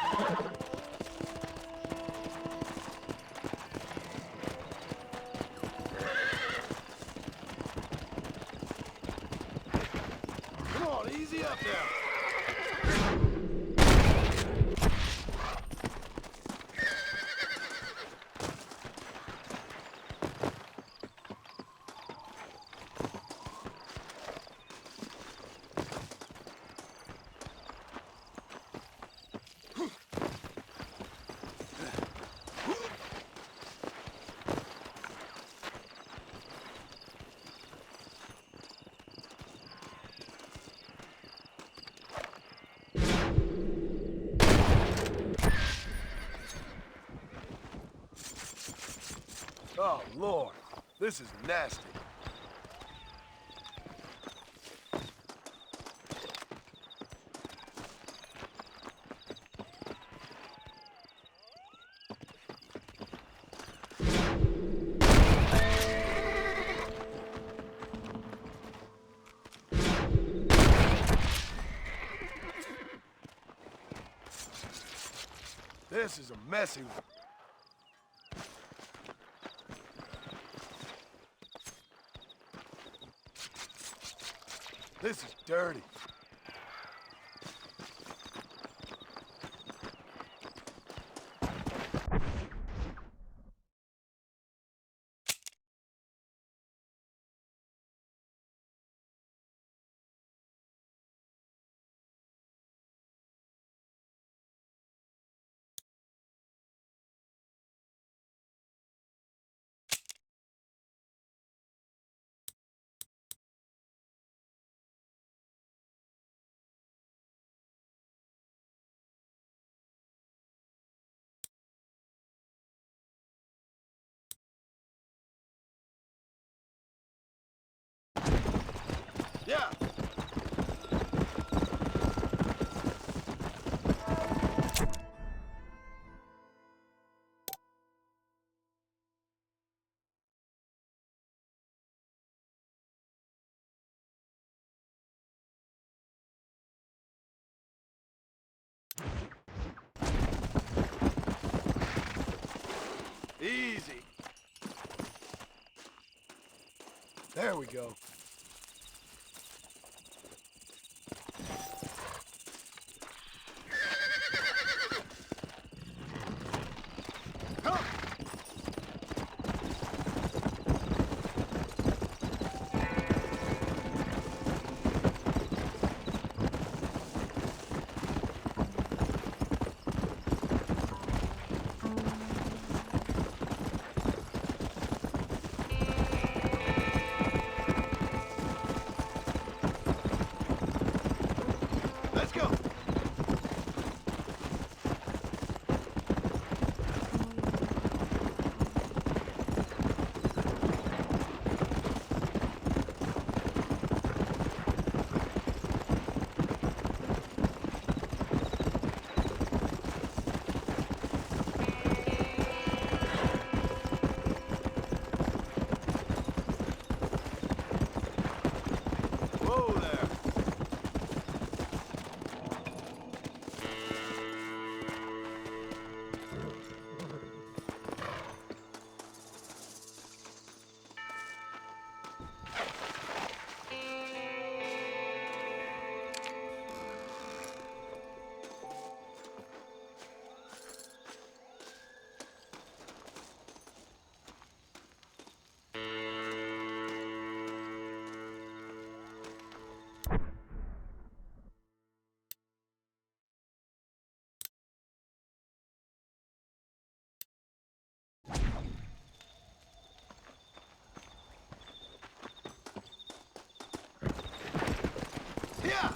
Come on, easy up now. Oh, Lord. This is nasty. This is a messy one. This is dirty. Yeah. Easy. There we go. Let's go. Whoa there. Yeah.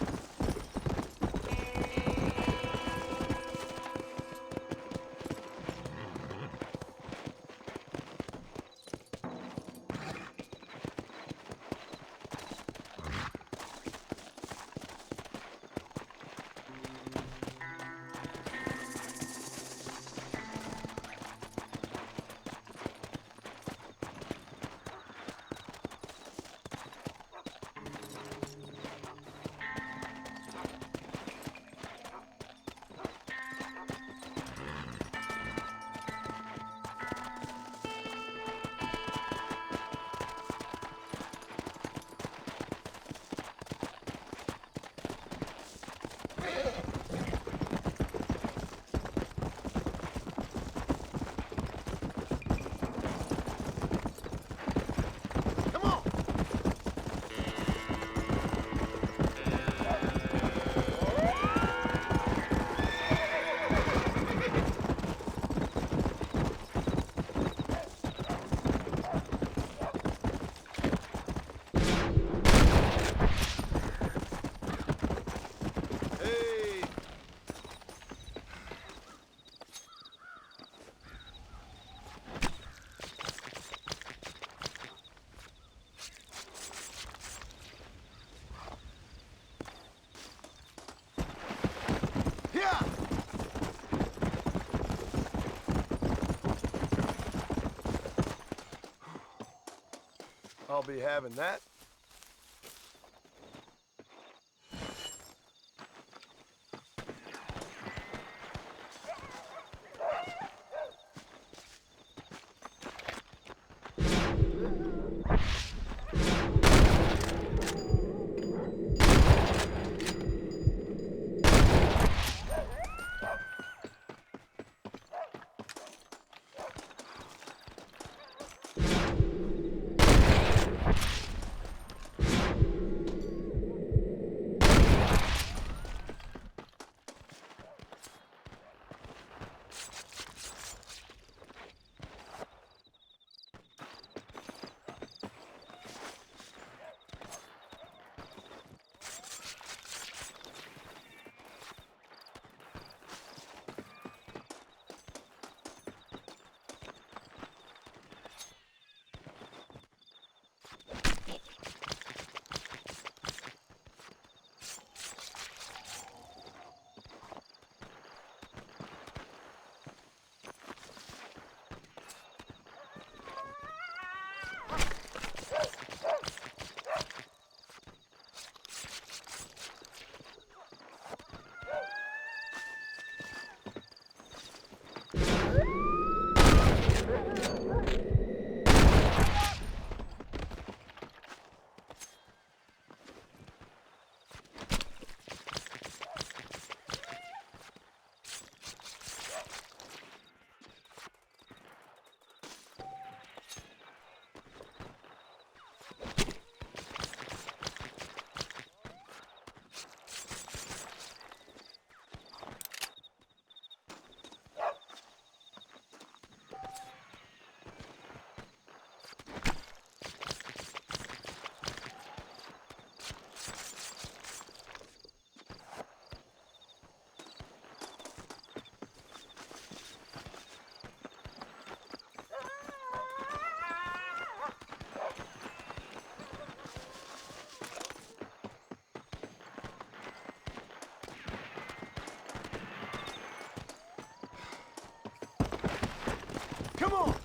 I'll be having that. Come on!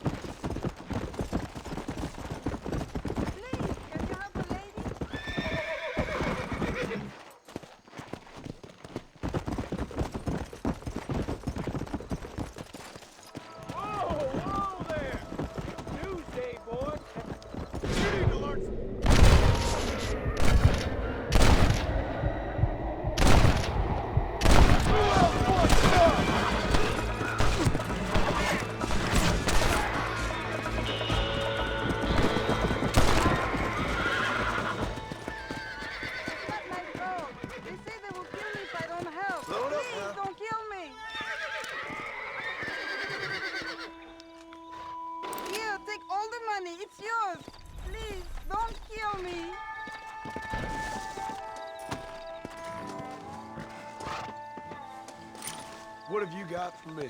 What have you got for me?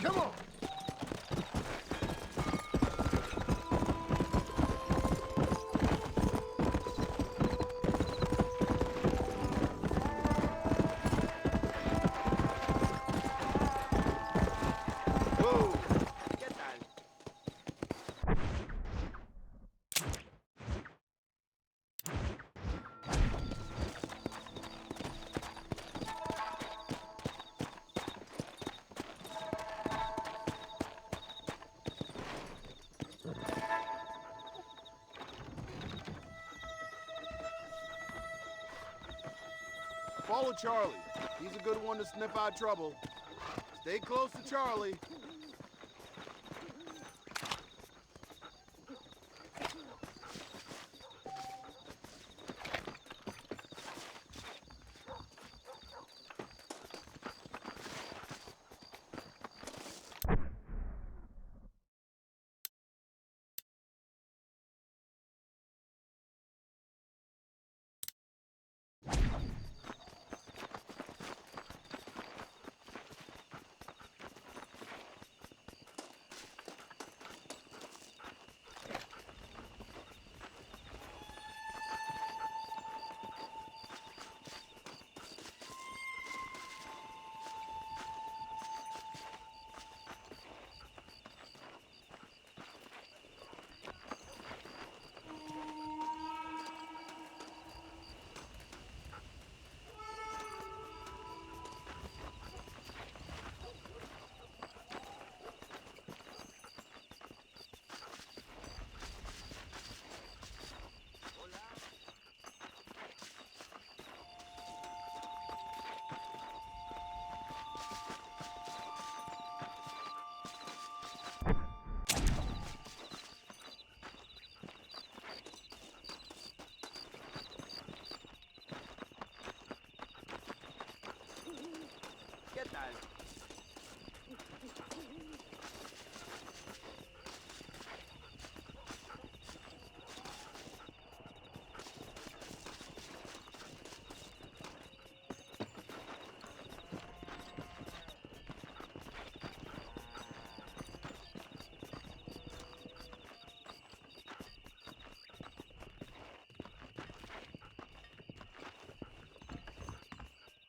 Come on!
Follow Charlie. He's a good one to sniff out trouble. Stay close to Charlie.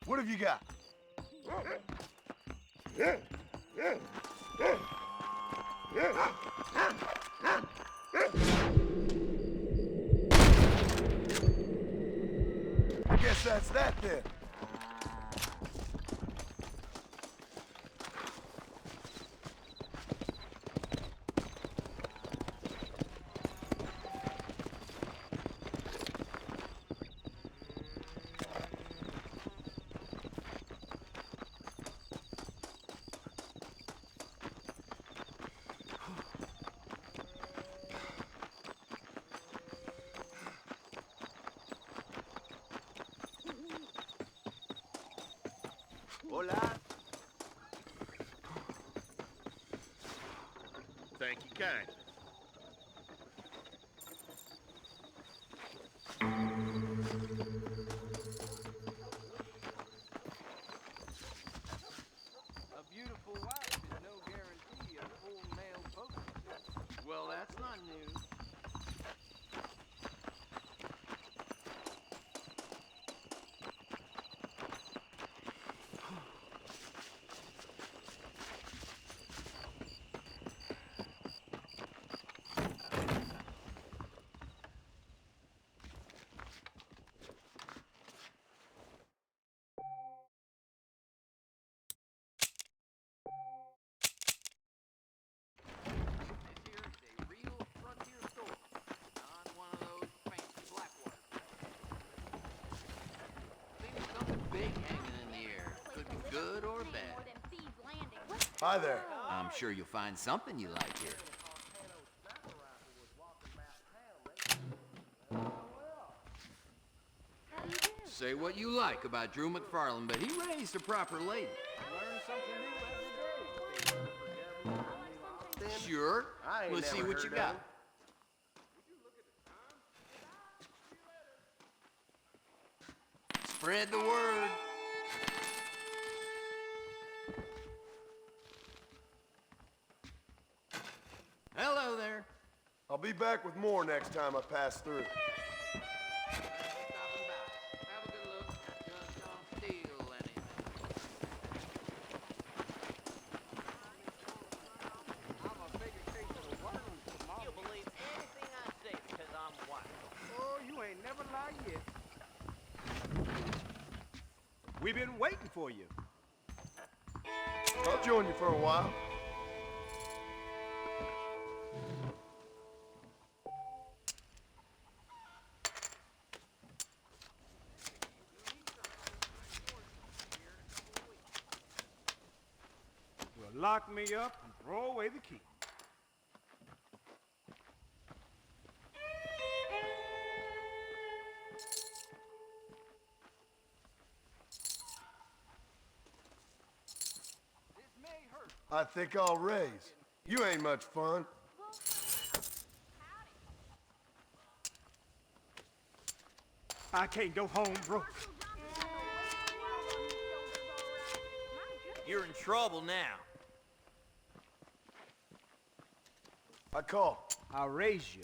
What have you got? I guess that's that then.
Hola. Thank you kindly.
Hi there.
I'm sure you'll find something you like here. Say what you like about Drew McFarland, but he raised a proper lady. Sure.
I ain't
Let's see
never
what
heard
you
of
got.
him.
Spread the word. Hello there.
I'll be back with more next time I pass through.
You'll believe anything I say because I'm white. Oh, you ain't never lied yet.
We've been waiting for you.
I'll join you for a while.
Well, lock me up and throw away the key.
I think I'll raise. You ain't much fun.
I can't go home broke.
You're in trouble now.
I call.
I'll raise you.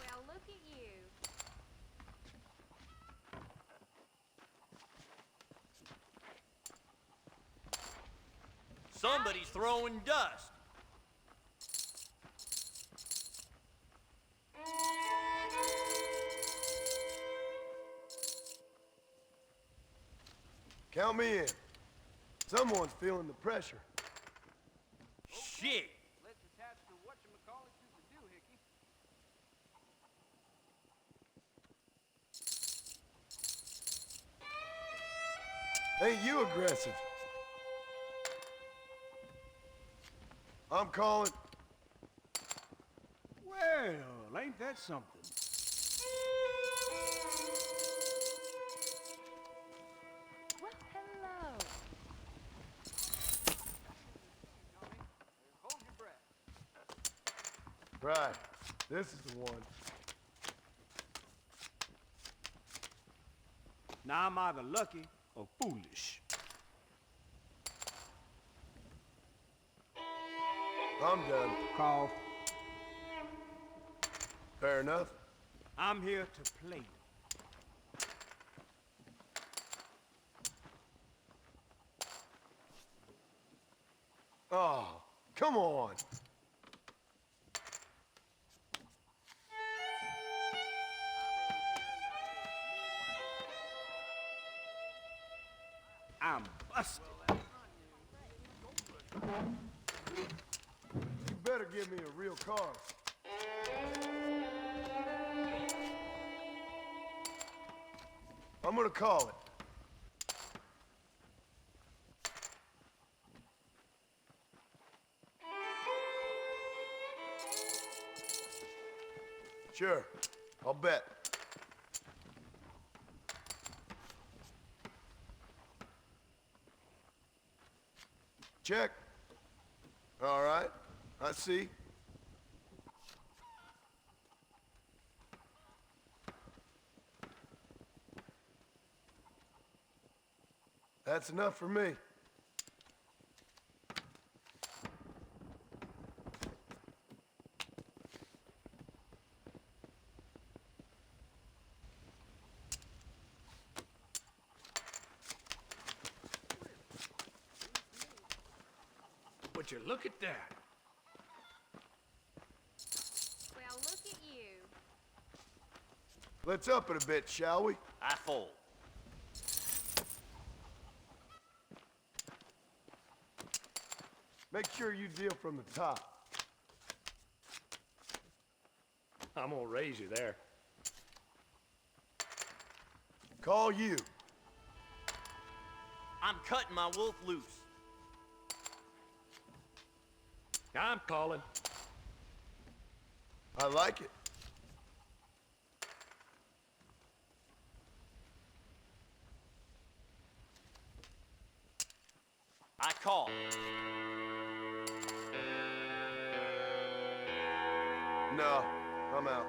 Well, look at you.
Somebody's throwing dust.
Count me in. Someone's feeling the pressure.
Shit.
Let's attach to whatchamacallit you can do, Hickey.
Ain't you aggressive? I'm calling.
Well, ain't that something?
Well, hello.
Hold your breath.
Right. This is the one.
Now I'm either lucky or foolish.
I'm done.
Call.
Fair enough.
I'm here to play.
Oh, come on.
I'm busted.
You better give me a real card. I'm gonna call it. Sure, I'll bet. Check. All right, I see. That's enough for me.
Would you look at that?
Well, look at you.
Let's up it a bit, shall we?
I fold.
Make sure you deal from the top.
I'm gonna raise you there.
Call you.
I'm cutting my wolf loose.
I'm calling.
I like it.
I call.
No, I'm out.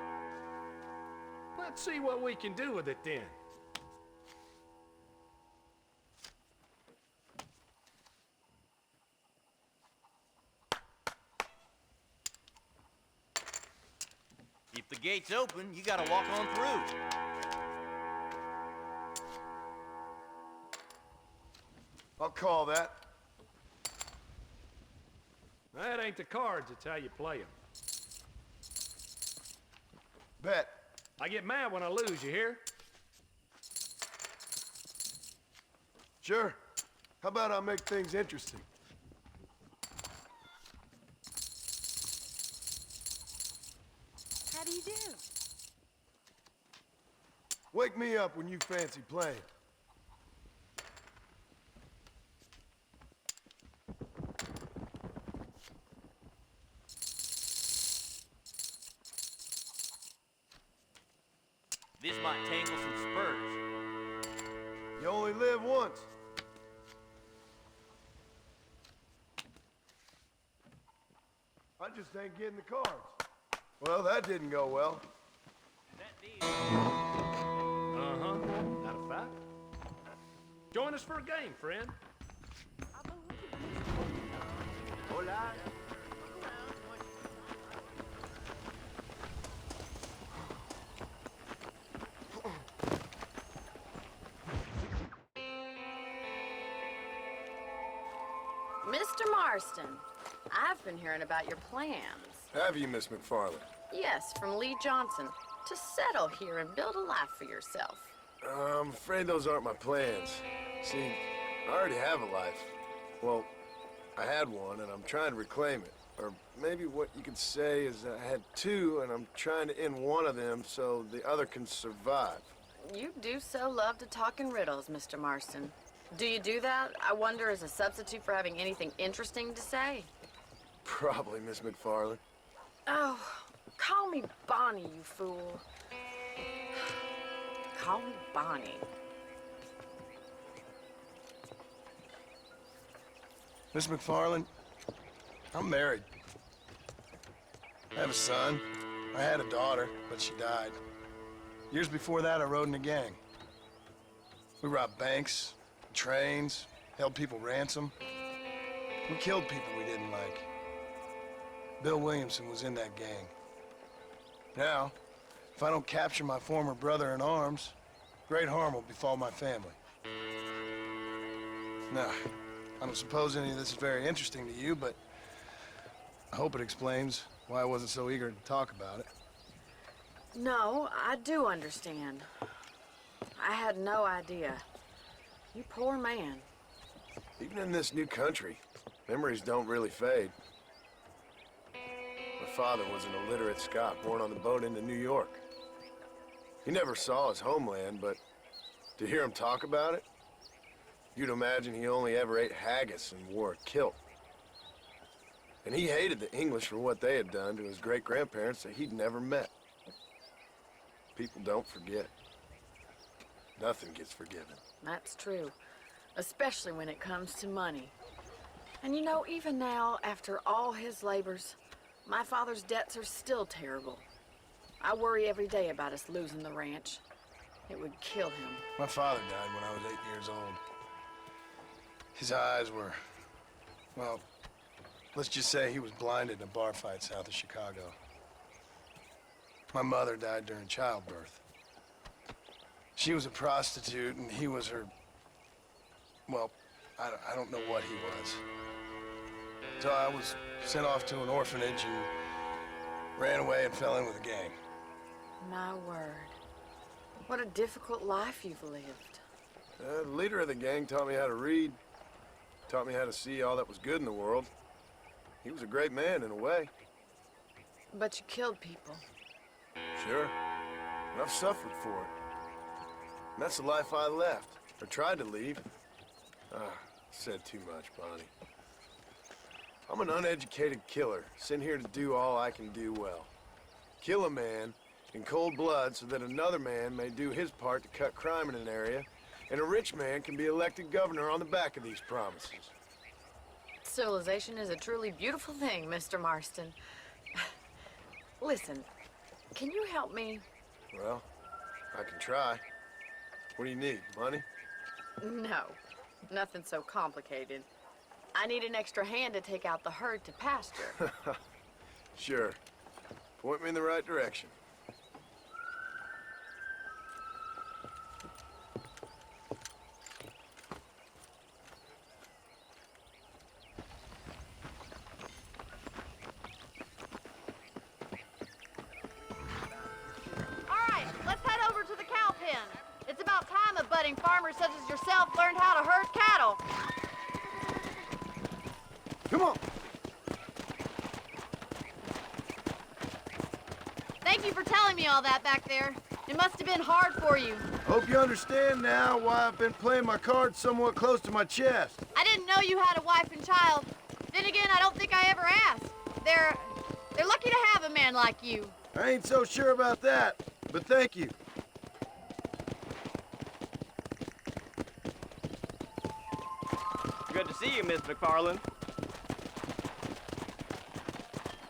Let's see what we can do with it then.
Keep the gates open, you gotta walk on through.
I'll call that.
That ain't the cards, it's how you play them.
Bet.
I get mad when I lose, you hear?
Sure. How about I make things interesting?
How do you do?
Wake me up when you fancy playing.
This might tangle some spurs.
You only live once. I just ain't getting the cards. Well, that didn't go well.
Uh-huh. Not a fact. Join us for a game, friend.
Hola.
Mr. Marston, I've been hearing about your plans.
Have you, Miss McFarland?
Yes, from Lee Johnson, to settle here and build a life for yourself.
I'm afraid those aren't my plans. See, I already have a life. Well, I had one, and I'm trying to reclaim it. Or maybe what you could say is I had two, and I'm trying to end one of them so the other can survive.
You do so love to talk in riddles, Mr. Marston. Do you do that, I wonder, as a substitute for having anything interesting to say?
Probably, Miss McFarland.
Oh, call me Bonnie, you fool. Call me Bonnie.
Miss McFarland, I'm married. I have a son. I had a daughter, but she died. Years before that, I rode in a gang. We robbed banks, trains, held people ransom. We killed people we didn't like. Bill Williamson was in that gang. Now, if I don't capture my former brother-in-arms, great harm will befall my family. Now, I don't suppose any of this is very interesting to you, but I hope it explains why I wasn't so eager to talk about it.
No, I do understand. I had no idea. You poor man.
Even in this new country, memories don't really fade. My father was an illiterate Scot born on the boat into New York. He never saw his homeland, but to hear him talk about it, you'd imagine he only ever ate haggis and wore a kilt. And he hated the English for what they had done to his great-grandparents that he'd never met. People don't forget. Nothing gets forgiven.
That's true. Especially when it comes to money. And you know, even now, after all his labors, my father's debts are still terrible. I worry every day about us losing the ranch. It would kill him.
My father died when I was 8 years old. His eyes were, well, let's just say he was blinded in a bar fight south of Chicago. My mother died during childbirth. She was a prostitute, and he was her, well, I don't know what he was. So I was sent off to an orphanage and ran away and fell in with a gang.
My word. What a difficult life you've lived.
The leader of the gang taught me how to read, taught me how to see all that was good in the world. He was a great man in a way.
But you killed people.
Sure. And I've suffered for it. And that's the life I left, or tried to leave. Said too much, Bonnie. I'm an uneducated killer, sent here to do all I can do well. Kill a man in cold blood so that another man may do his part to cut crime in an area, and a rich man can be elected governor on the back of these promises.
Civilization is a truly beautiful thing, Mr. Marston. Listen, can you help me?
Well, I can try. What do you need, money?
No, nothing so complicated. I need an extra hand to take out the herd to pasture.
Sure. Point me in the right direction.
All right, let's head over to the cow pen. It's about time a budding farmer such as yourself learned how to herd cattle.
Come on!
Thank you for telling me all that back there. It must have been hard for you.
Hope you understand now why I've been playing my cards somewhat close to my chest.
I didn't know you had a wife and child. Then again, I don't think I ever asked. They're lucky to have a man like you.
I ain't so sure about that, but thank you.
Good to see you, Miss McFarland.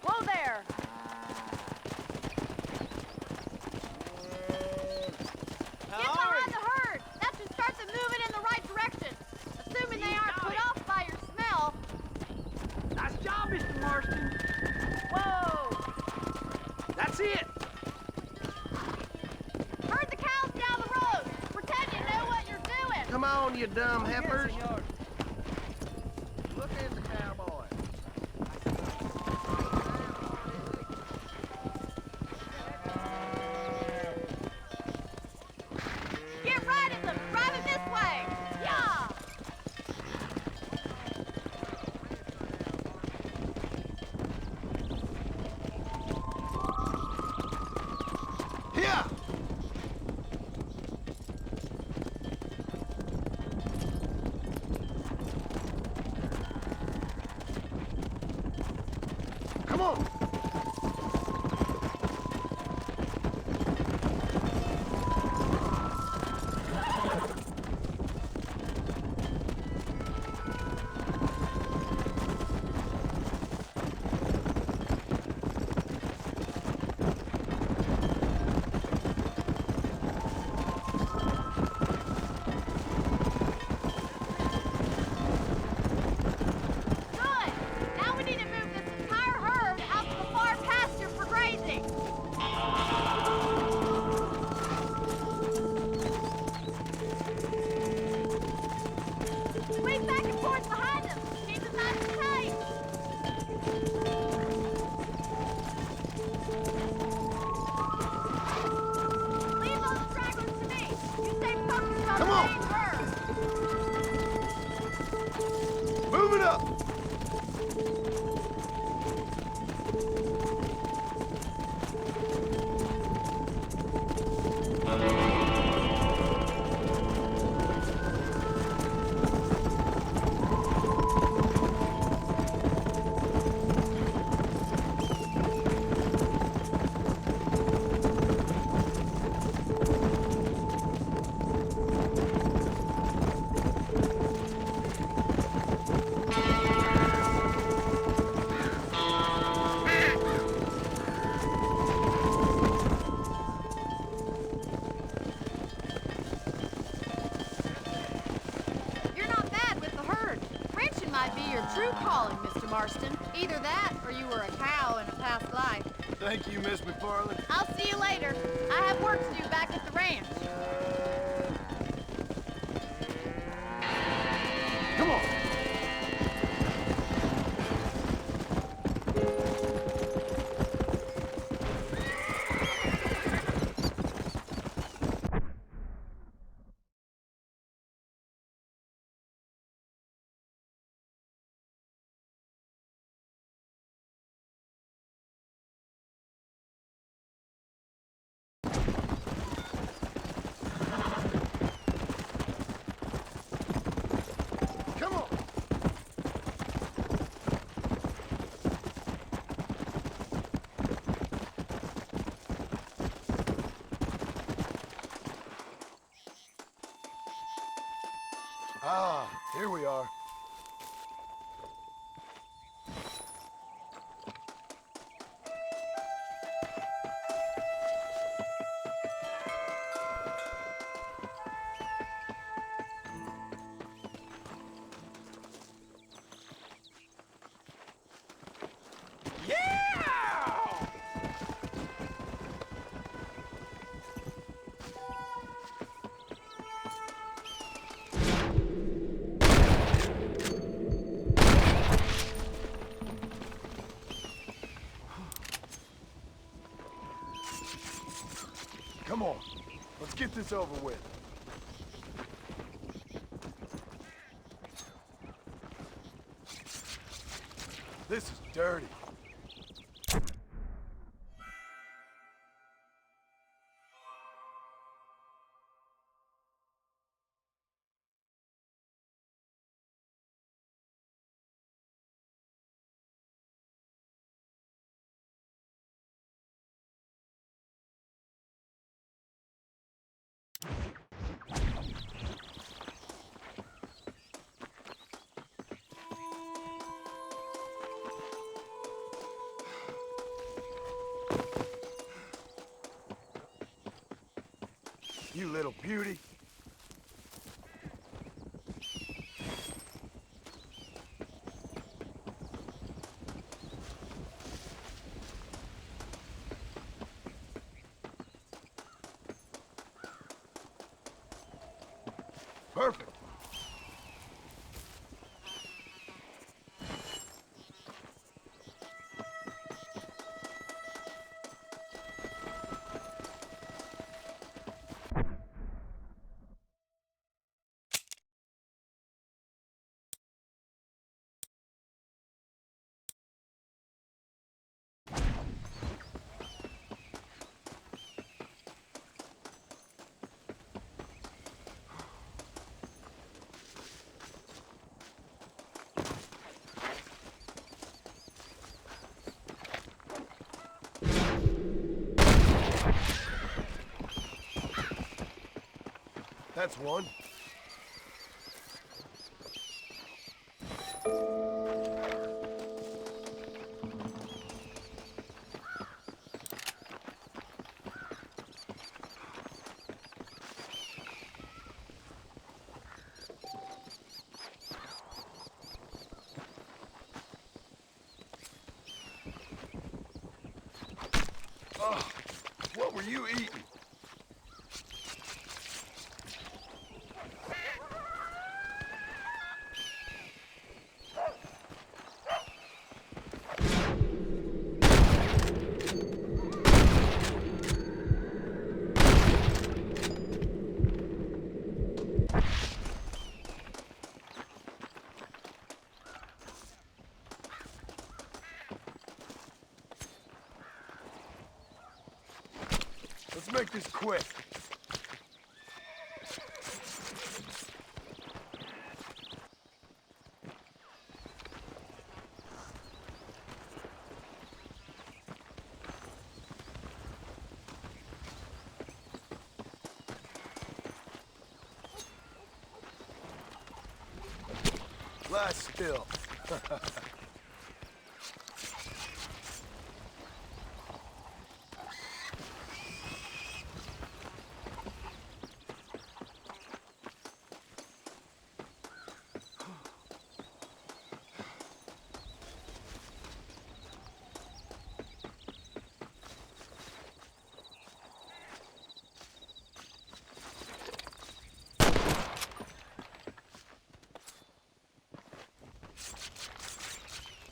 Whoa there! Get behind the herd! That should start them moving in the right direction. Assuming they aren't put off by your smell.
Nice job, Mr. Marston.
Whoa!
That's it.
Herd the cows down the road! Pretend you know what you're doing!
Come on, you dumb heifers.
Look at the cowboy.
Get right at them! Drive them this way! Yeah!
Here! Come on!
Good! Now we need to move this entire herd out to the far pasture for grazing. Swing back and forth behind them. Keep it nice and tight. Leave those stragglers to me. You stay focused on
Come
the
on.
main herd.
Move it up!
You're not bad with the herd. Ranching might be your true calling, Mr. Marston. Either that, or you were a cow in a past life.
Thank you, Miss McFarland.
I'll see you later. I have work to do back at the ranch.
Come on! Ah, here we are. Come on, let's get this over with. This is dirty. You little beauty. Perfect. That's one. Oh, what were you eating? Let's make this quick. Last spill.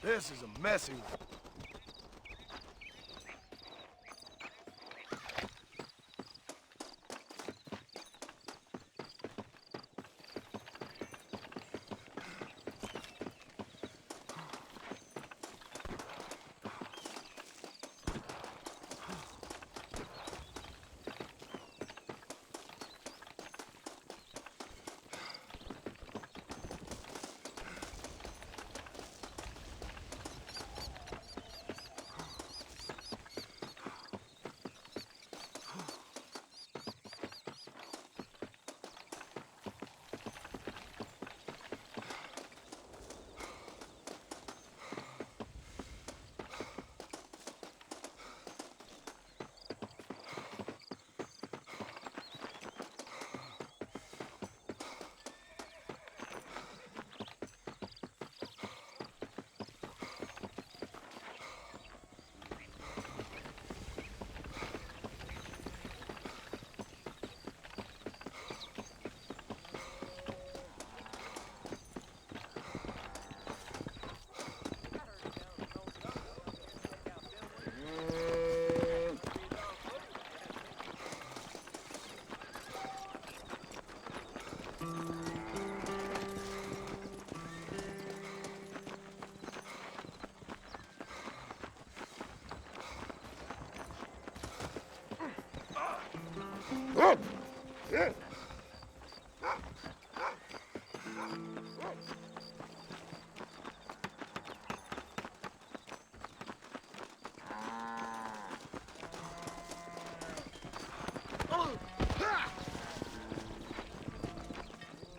This is a messy one.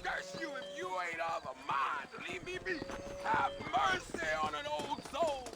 Curse you if you ain't of a mind to leave me be. Have mercy on an old soul.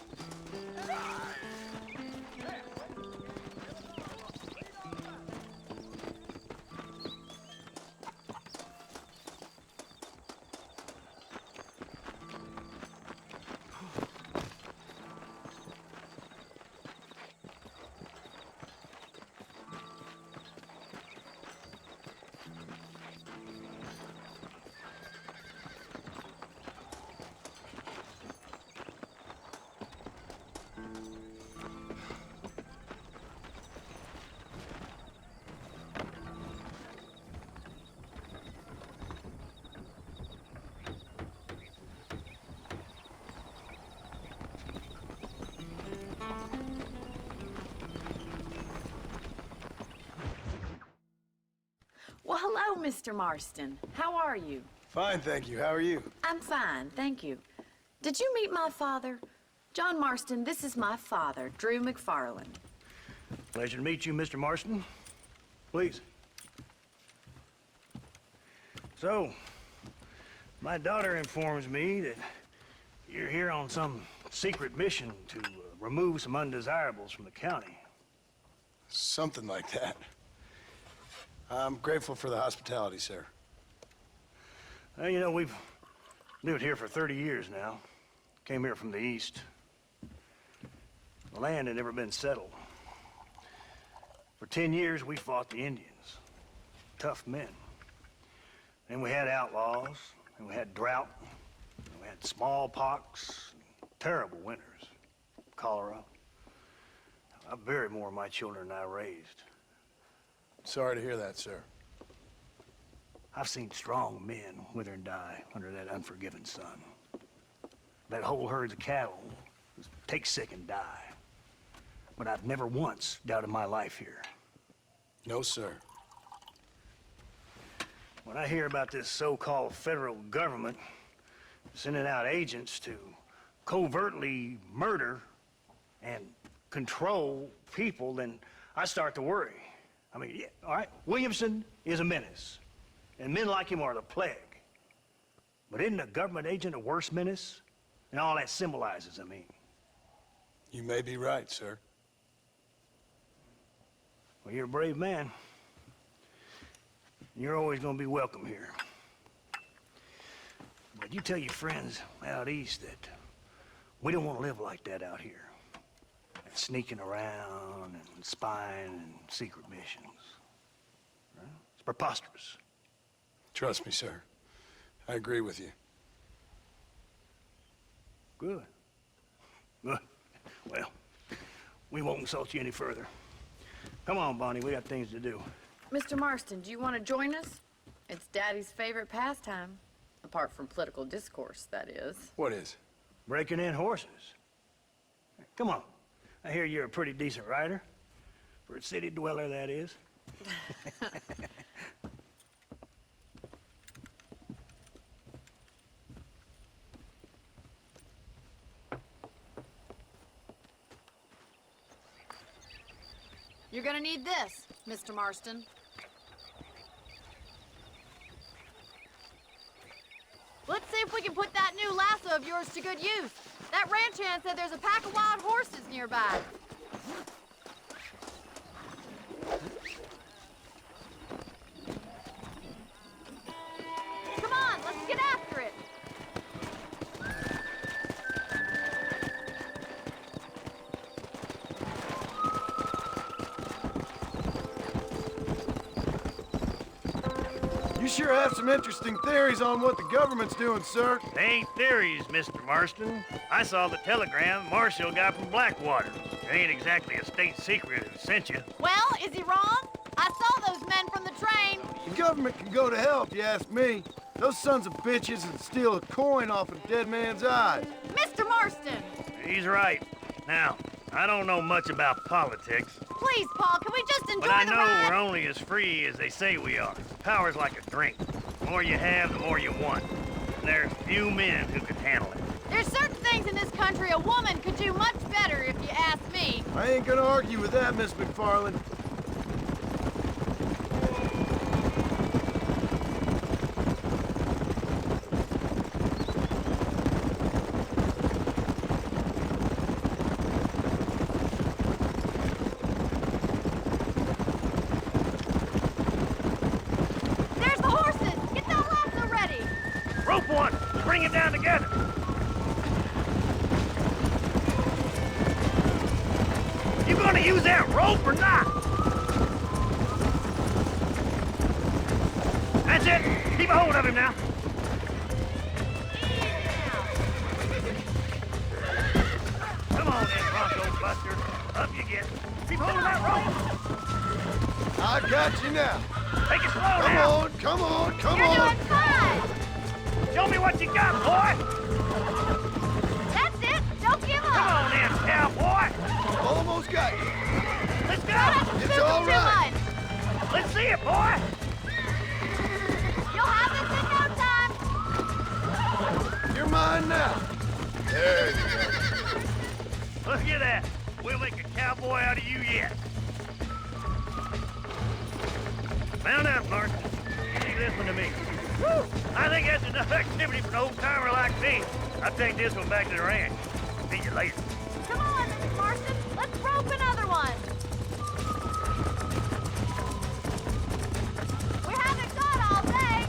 Well, hello, Mr. Marston. How are you?
Fine, thank you. How are you?
I'm fine, thank you. Did you meet my father? John Marston, this is my father, Drew McFarland.
Pleasure to meet you, Mr. Marston. Please. So, my daughter informs me that you're here on some secret mission to remove some undesirables from the county.
Something like that. I'm grateful for the hospitality, sir.
Well, you know, we've lived here for 30 years now. Came here from the east. The land had never been settled. For 10 years, we fought the Indians. Tough men. Then we had outlaws, and we had drought, and we had smallpox, terrible winters, cholera. I buried more of my children than I raised.
Sorry to hear that, sir.
I've seen strong men wither and die under that unforgiving sun. That whole herds of cattle just take sick and die. But I've never once doubted my life here.
No, sir.
When I hear about this so-called federal government sending out agents to covertly murder and control people, then I start to worry. I mean, yeah, all right, Williamson is a menace, and men like him are the plague. But isn't a government agent a worse menace? And all that symbolizes, I mean.
You may be right, sir.
Well, you're a brave man. You're always gonna be welcome here. But you tell your friends out east that we don't want to live like that out here. Sneaking around and spying and secret missions. Right? It's preposterous.
Trust me, sir. I agree with you.
Good. Good. Well, we won't insult you any further. Come on, Bonnie, we got things to do.
Mr. Marston, do you want to join us? It's Daddy's favorite pastime. Apart from political discourse, that is.
What is?
Breaking in horses. Come on. I hear you're a pretty decent rider. For a city dweller, that is.
You're gonna need this, Mr. Marston. Let's see if we can put that new lasso of yours to good use. That ranch hand said there's a pack of wild horses nearby. Come on, let's get after it.
You sure have some interesting theories on what the government's doing, sir.
They ain't theories, Mr. Marston. I saw the telegram Marshall got from Blackwater. It ain't exactly a state secret who sent you.
Well, is he wrong? I saw those men from the train.
The government can go to hell if you ask me. Those sons of bitches would steal a coin off a dead man's eyes.
Mr. Marston!
He's right. Now, I don't know much about politics,
Please, Paul, can we just enjoy
but I
the
know
ride?
we're only as free as they say we are. Power's like a drink. The more you have, the more you want. there's few men who could handle it.
There's certain things in this country a woman could do much better, if you ask me.
I ain't gonna argue with that, Miss McFarland.
There's the horses! Get that lasso ready!
Rope one! Bring it down together! You gonna use that rope or not? That's it! Keep a hold of him now. Come on then, Bronco Buster. Up you get. Keep hold of that rope.
I got you now.
Take it slow
Come
now.
on, come on, come
You're
on.
doing fine!
Show me what you got, boy.
That's it! Don't give up!
Come on then, cowboy.
Almost got you.
Let's go.
It's all right.
Let's see it, boy.
You'll have this in no time!
You're mine now. There you go.
Look at that. We'll make a cowboy out of you yet. Mount up, Marston. You ain't listening to me. Woo! I think that's enough activity for an old-timer like me. I'll take this one back to the ranch. See you later.
Come on, Mr. Marston. Let's rope another one. We haven't got all day.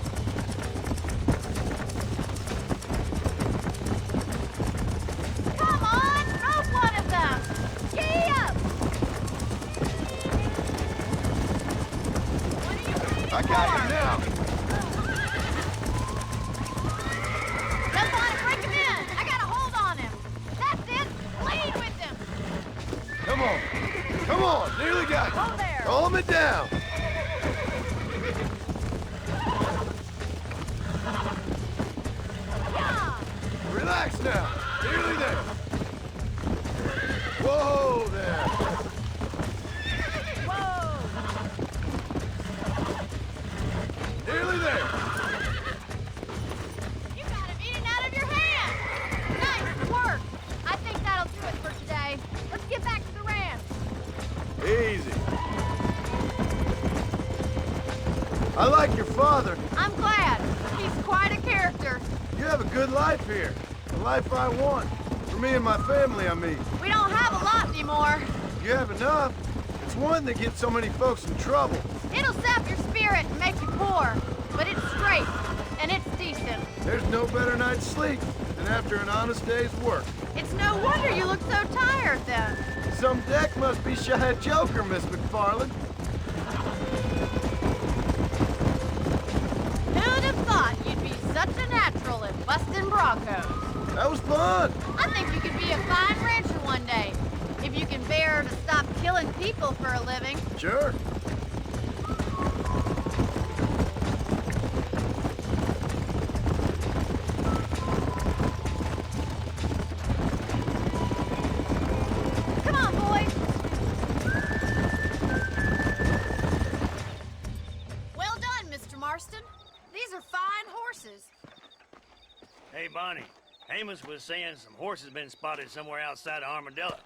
Come on, rope one of them. Gee up. What are you waiting
I got
for?
you now.
Jump on and break him in. I got a hold on him. That's it. Lead with him.
Come on. Come on. Nearly got you.
Hold there.
Calm it down.
Yeah.
Relax now. Nearly there. Whoa there.
Whoa.
Nearly there.
You got him eating out of your hand. Nice work. I think that'll do it for today. Let's get back to the ranch.
Easy. I like your father.
I'm glad. He's quite a character.
You have a good life here. The life I want. For me and my family, I mean.
We don't have a lot anymore.
You have enough. It's one that gets so many folks in trouble.
It'll sap your spirit and make you poor. But it's straight, and it's decent.
There's no better night's sleep than after an honest day's work.
It's no wonder you look so tired then.
Some deck must be shy of Joker, Miss McFarland.
Who'd have thought you'd be such a natural at busting broncos?
That was fun.
I think you could be a fine rancher one day. If you can bear to stop killing people for a living.
Sure.
Come on, boys. Well done, Mr. Marston. These are fine horses.
Hey, Bonnie. Amos was saying some horses been spotted somewhere outside of Armadillo.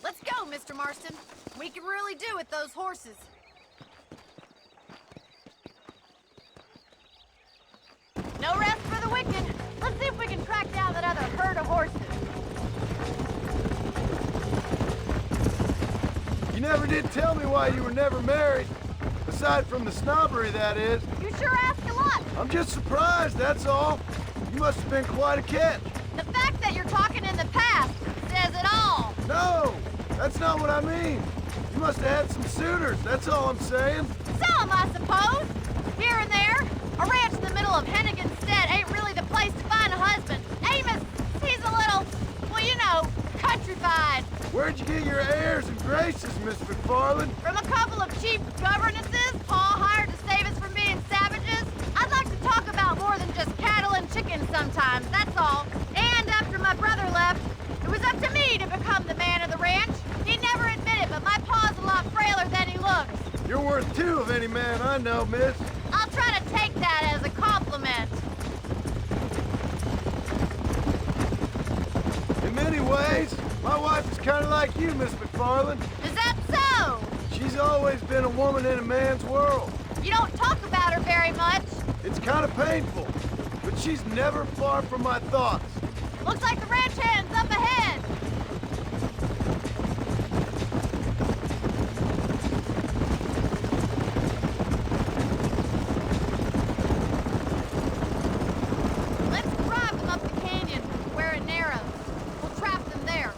Let's go, Mr. Marston. We can really do with those horses. No rest for the wicked. Let's see if we can track down that other herd of horses.
You never did tell me why you were never married. Aside from the snobbery, that is.
You sure ask a lot.
I'm just surprised, that's all. You must have been quite a catch.
The fact that you're talking in the past says it all.
No, that's not what I mean. You must have had some suitors, that's all I'm saying.
Some, I suppose. Here and there. A ranch in the middle of Hennigan's Stead ain't really the place to find a husband. Amos, he's a little, well, you know, countrified.
Where'd you get your airs and graces, Miss McFarland?
From a couple of cheap governesses Pa hired to save us from being savages. I'd like to talk about more than just cattle and chickens sometimes, that's all. And after my brother left, it was up to me to become the man of the ranch. He'd never admit it, but my pa's a lot frailer than he looks.
You're worth two of any man I know, miss.
I'll try to take that as a compliment.
kind of like you, Miss McFarland.
Is that so?
She's always been a woman in a man's world.
You don't talk about her very much.
It's kind of painful, but she's never far from my thoughts.
Looks like the ranch hand's up ahead. Let's drive them up the canyon where it narrows. We'll trap them there.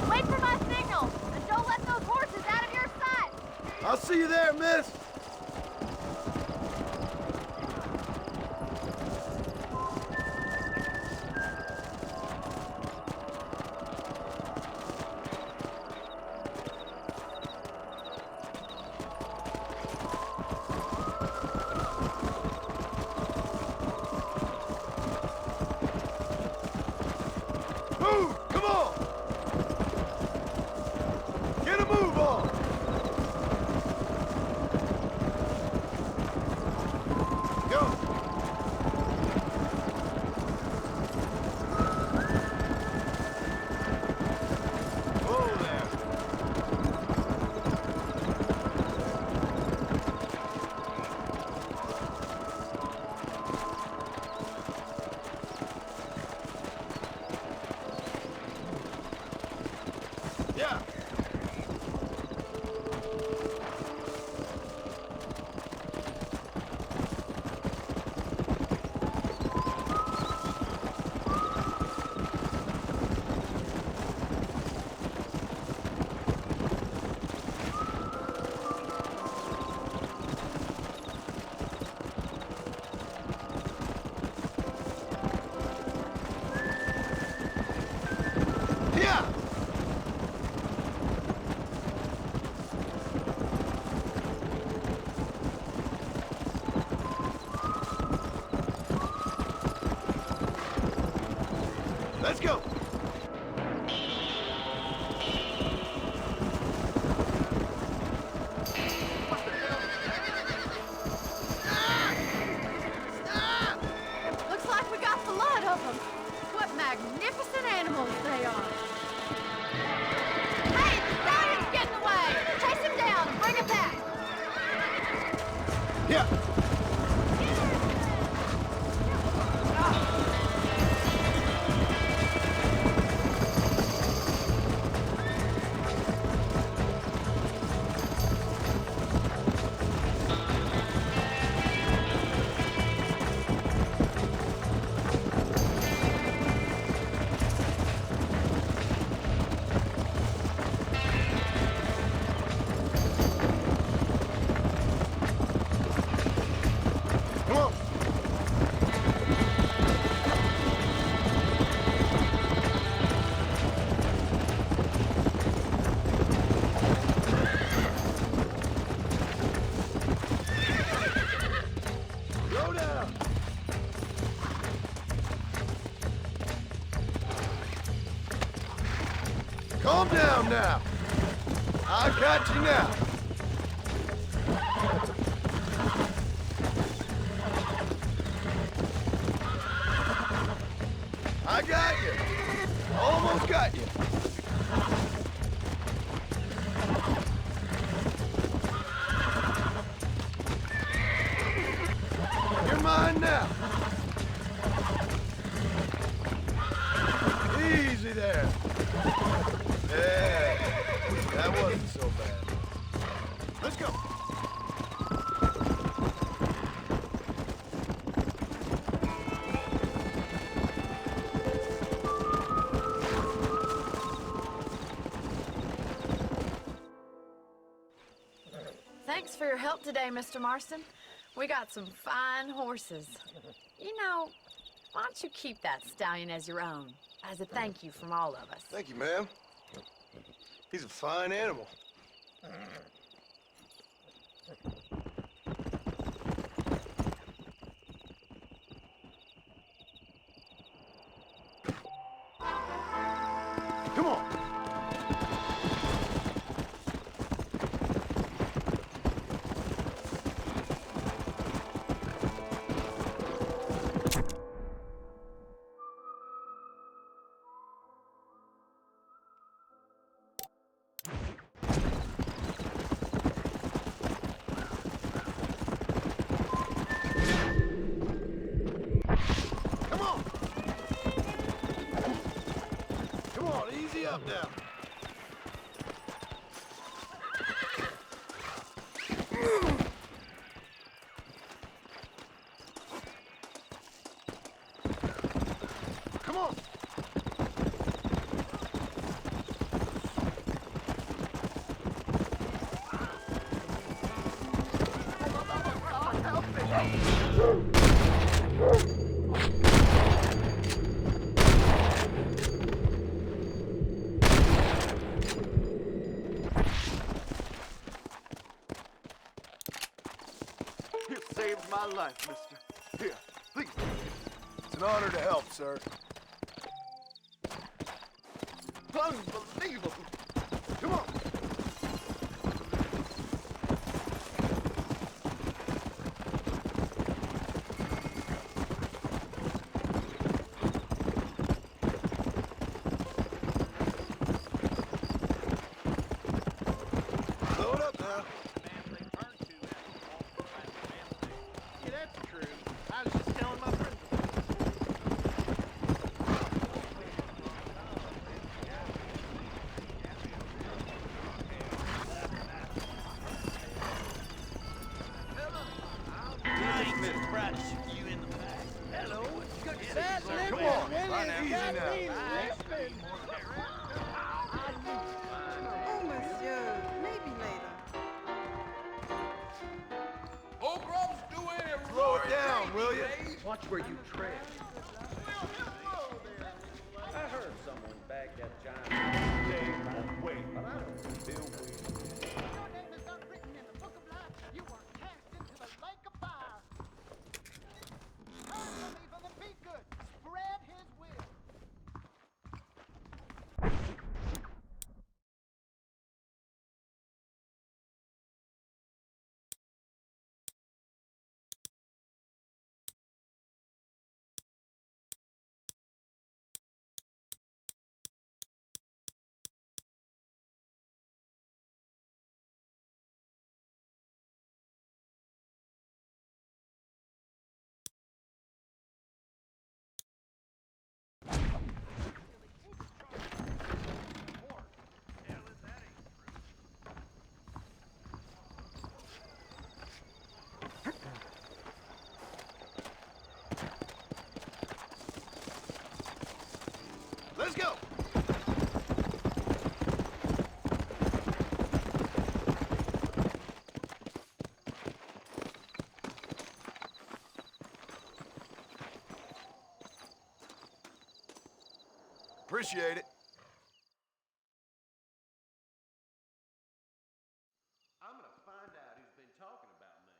Wait for my signal, and don't let those horses out of your sight.
I'll see you there, miss. Move! Come on! Get a move on! Go! Whoa there! Yeah! Yeah! Let's go!
Looks like we got the lot of them. What magnificent animals they are. Hey, the stallion's getting away. Chase him down and bring him back.
Yeah! Come on! Go down! Calm down now! I got you now! I got you! Almost got you! You're mine now! Easy there! Yeah, that wasn't so bad. Let's go!
Thanks for your help today, Mr. Marston. We got some fine horses. You know, why don't you keep that stallion as your own, as a thank you from all of us?
Thank you, ma'am. He's a fine animal.
up now. Come on. You saved my life, mister. Here, please.
It's an honor to help, sir.
Unbelievable. Come on.
Load up now.
Yeah, that's true. I was just telling my friends.
Come on. Easy now.
Oh, monsieur. Maybe later.
Old Grub's doing it.
Slow it down, will you?
Watch where you tread. I heard someone bagged that giant day that way, but I don't feel weird.
Your name is not written in the book of life. You are cast into the lake of fire. Turn, believer, and be good. Spread his will.
Let's go. Appreciate it.
I'm gonna find out who's been talking about me.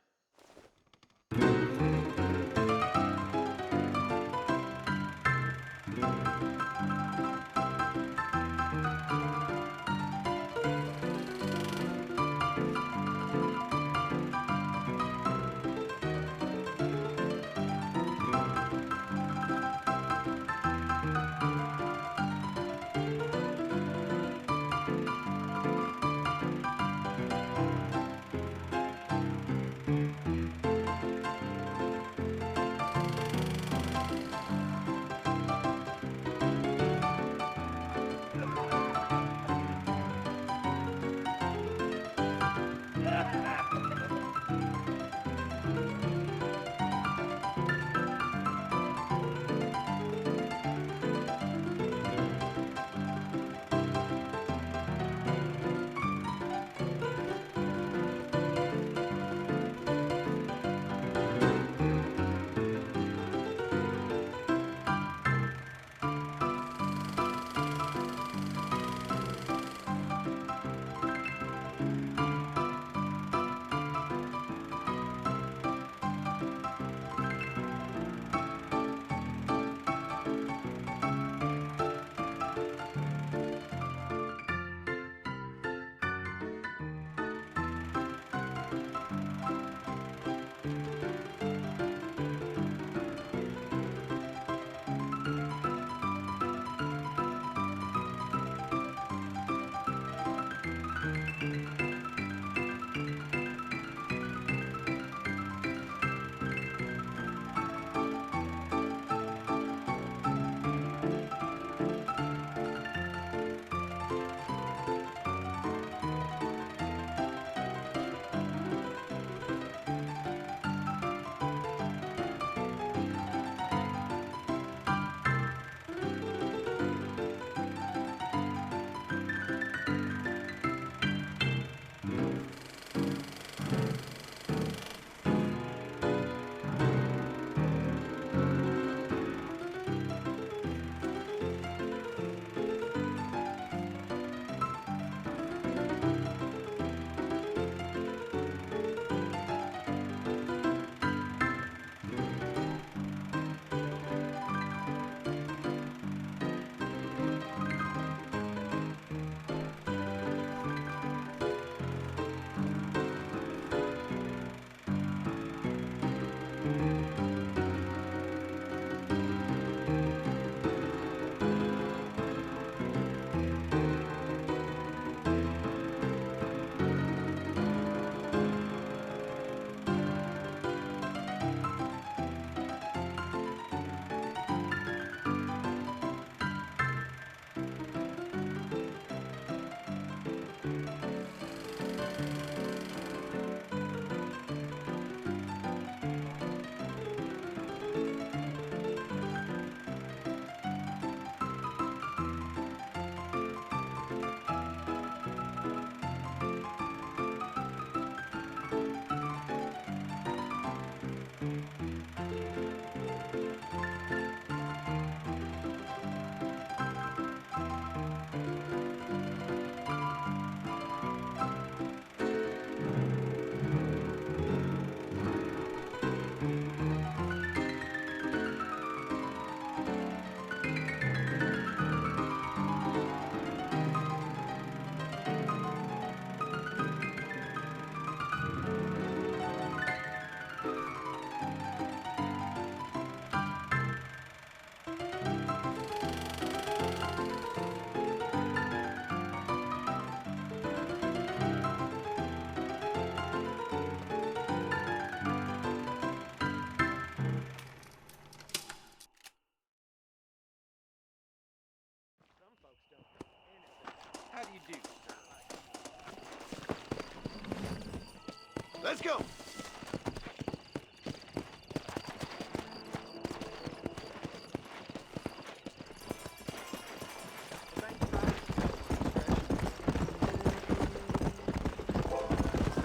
Let's go.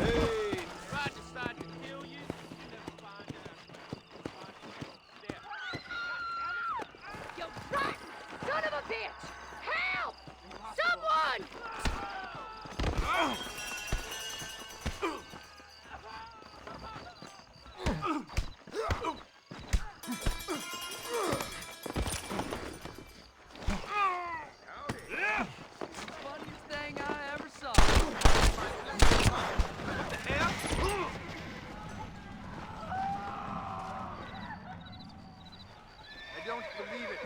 You rotten son of a bitch! Help! Someone!
Funniest thing I ever saw.
I don't believe it.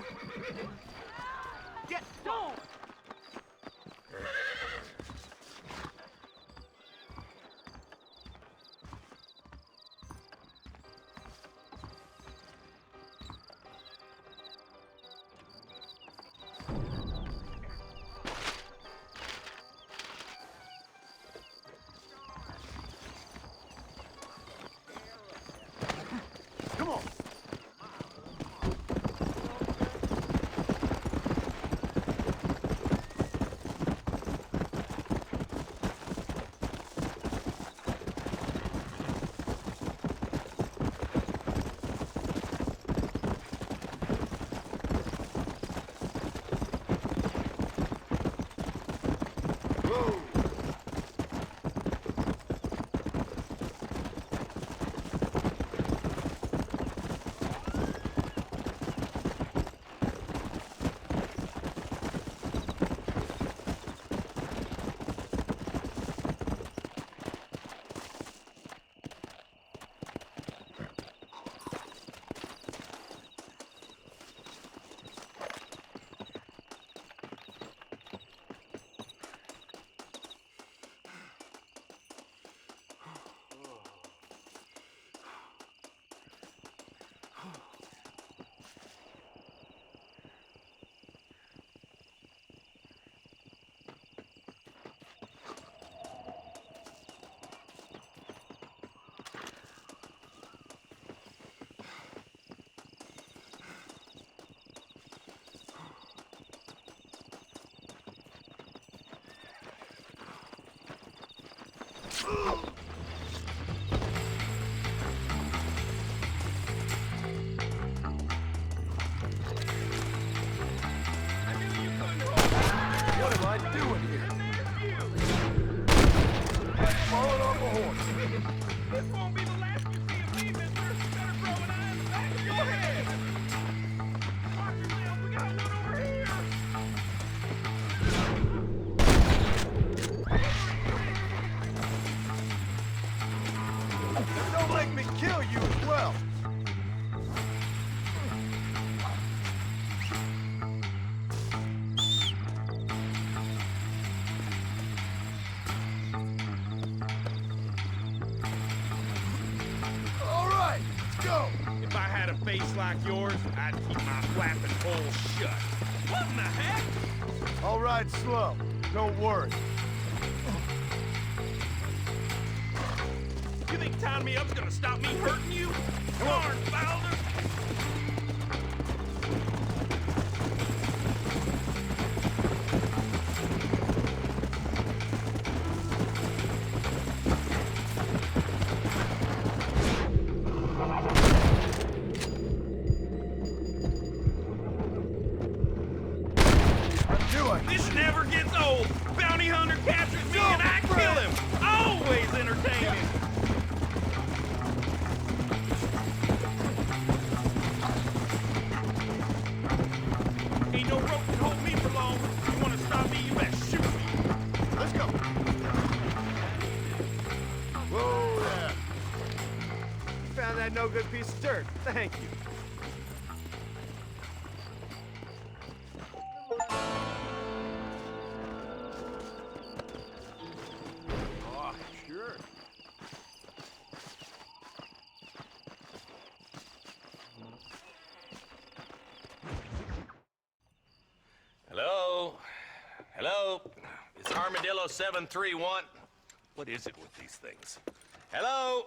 Get going!
Come on. What am I doing here? I've fallen off a horse.
This won't be the last you see of me, mister. Better throw an eye in the back of your head. Watch yourself, we got one over here.
Don't make me kill you as well. All right, let's go.
If I had a face like yours, I'd keep my flapping hole shut. What in the heck?
All right, slow. Don't worry.
You think tying me up's gonna stop me hurting you? Darn Fowler! This never gets old. Bounty hunter captures me and I kill him. Always entertaining. Ain't no rope can hold me for long. You wanna stop me, you better shoot me.
Let's go. Whoa there.
You found that no good piece of dirt. Thank you.
Oh, sure.
Hello? Hello? It's Armadillo 731.
What is it with these things? Hello?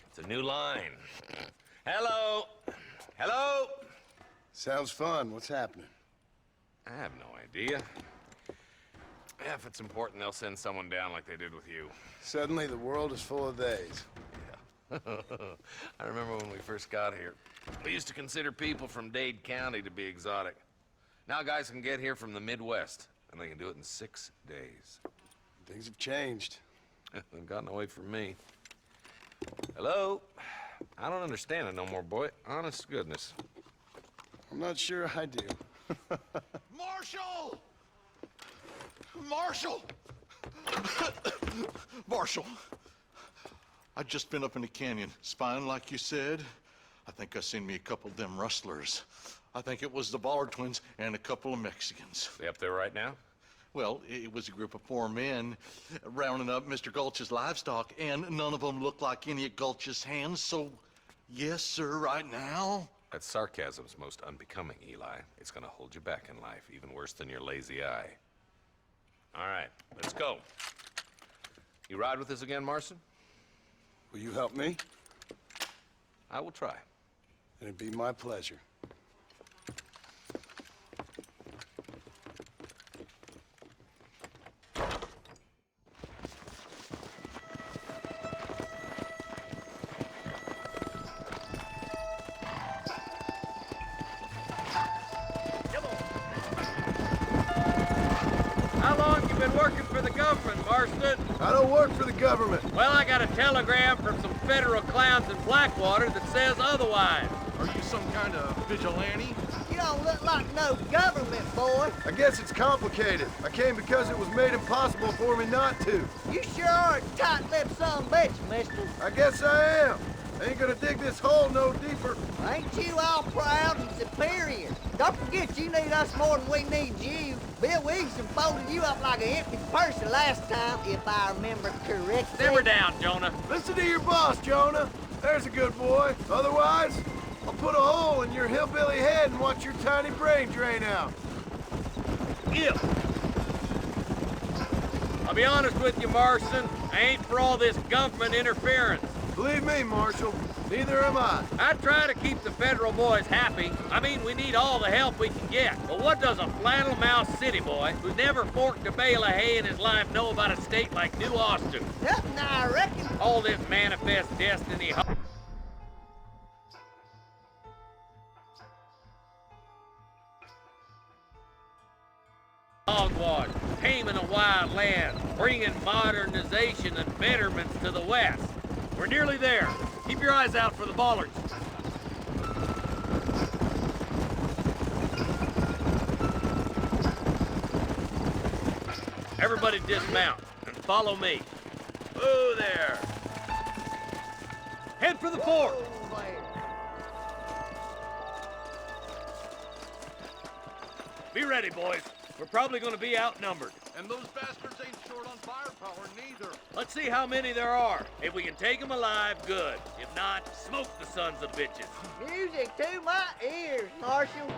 It's a new line. Hello? Hello?
Sounds fun. What's happening?
I have no idea. Yeah, if it's important, they'll send someone down like they did with you.
Suddenly, the world is full of theys.
Yeah. I remember when we first got here. We used to consider people from Dade County to be exotic. Now guys can get here from the Midwest, and they can do it in 6 days.
Things have changed.
They've gotten away from me. Hello? I don't understand it no more, boy. Honest to goodness.
I'm not sure I do.
Marshal! Marshal! Marshal! I just been up in the canyon, spying like you said. I think I seen me a couple of them rustlers. I think it was the Ballard twins and a couple of Mexicans.
They up there right now?
Well, it was a group of 4 men rounding up Mr. Gulch's livestock, and none of them looked like any of Gulch's hands, so yes, sir, right now.
That sarcasm's most unbecoming, Eli. It's gonna hold you back in life, even worse than your lazy eye. All right, let's go. You ride with us again, Marston?
Will you help me?
I will try.
It'd be my pleasure.
How long you been working for the government, Marston?
I don't work for the government.
Well, I got a telegram from some federal clowns in Blackwater that says otherwise.
Are you some kind of vigilante?
You don't look like no government, boy.
I guess it's complicated. I came because it was made impossible for me not to.
You sure are a tight-lipped son of a bitch, mister.
I guess I am. I ain't gonna dig this hole no deeper.
Ain't you all proud and superior? Don't forget you need us more than we need you. Bill Williamson folded you up like an empty purse the last time, if I remember correctly.
Simmer down, Jonah.
Listen to your boss, Jonah. There's a good boy. Otherwise, I'll put a hole in your hillbilly head and watch your tiny brain drain out.
Give. I'll be honest with you, Marston. I ain't for all this government interference.
Believe me, Marshal, neither am I.
I try to keep the federal boys happy. I mean, we need all the help we can get. But what does a flannel-mouthed city boy who's never forked a bale of hay in his life know about a state like New Austin?
Nothing, I reckon.
All this manifest destiny. Hogwash, taming a wild land, bringing modernization and betterments to the West. We're nearly there. Keep your eyes out for the Ballards. Everybody dismount and follow me. Whoa there. Head for the fort. Be ready, boys. We're probably going to be outnumbered.
And those bastards ain't short on firepower, neither.
Let's see how many there are. If we can take them alive, good. If not, smoke the sons of bitches.
Music to my ears, Marshal.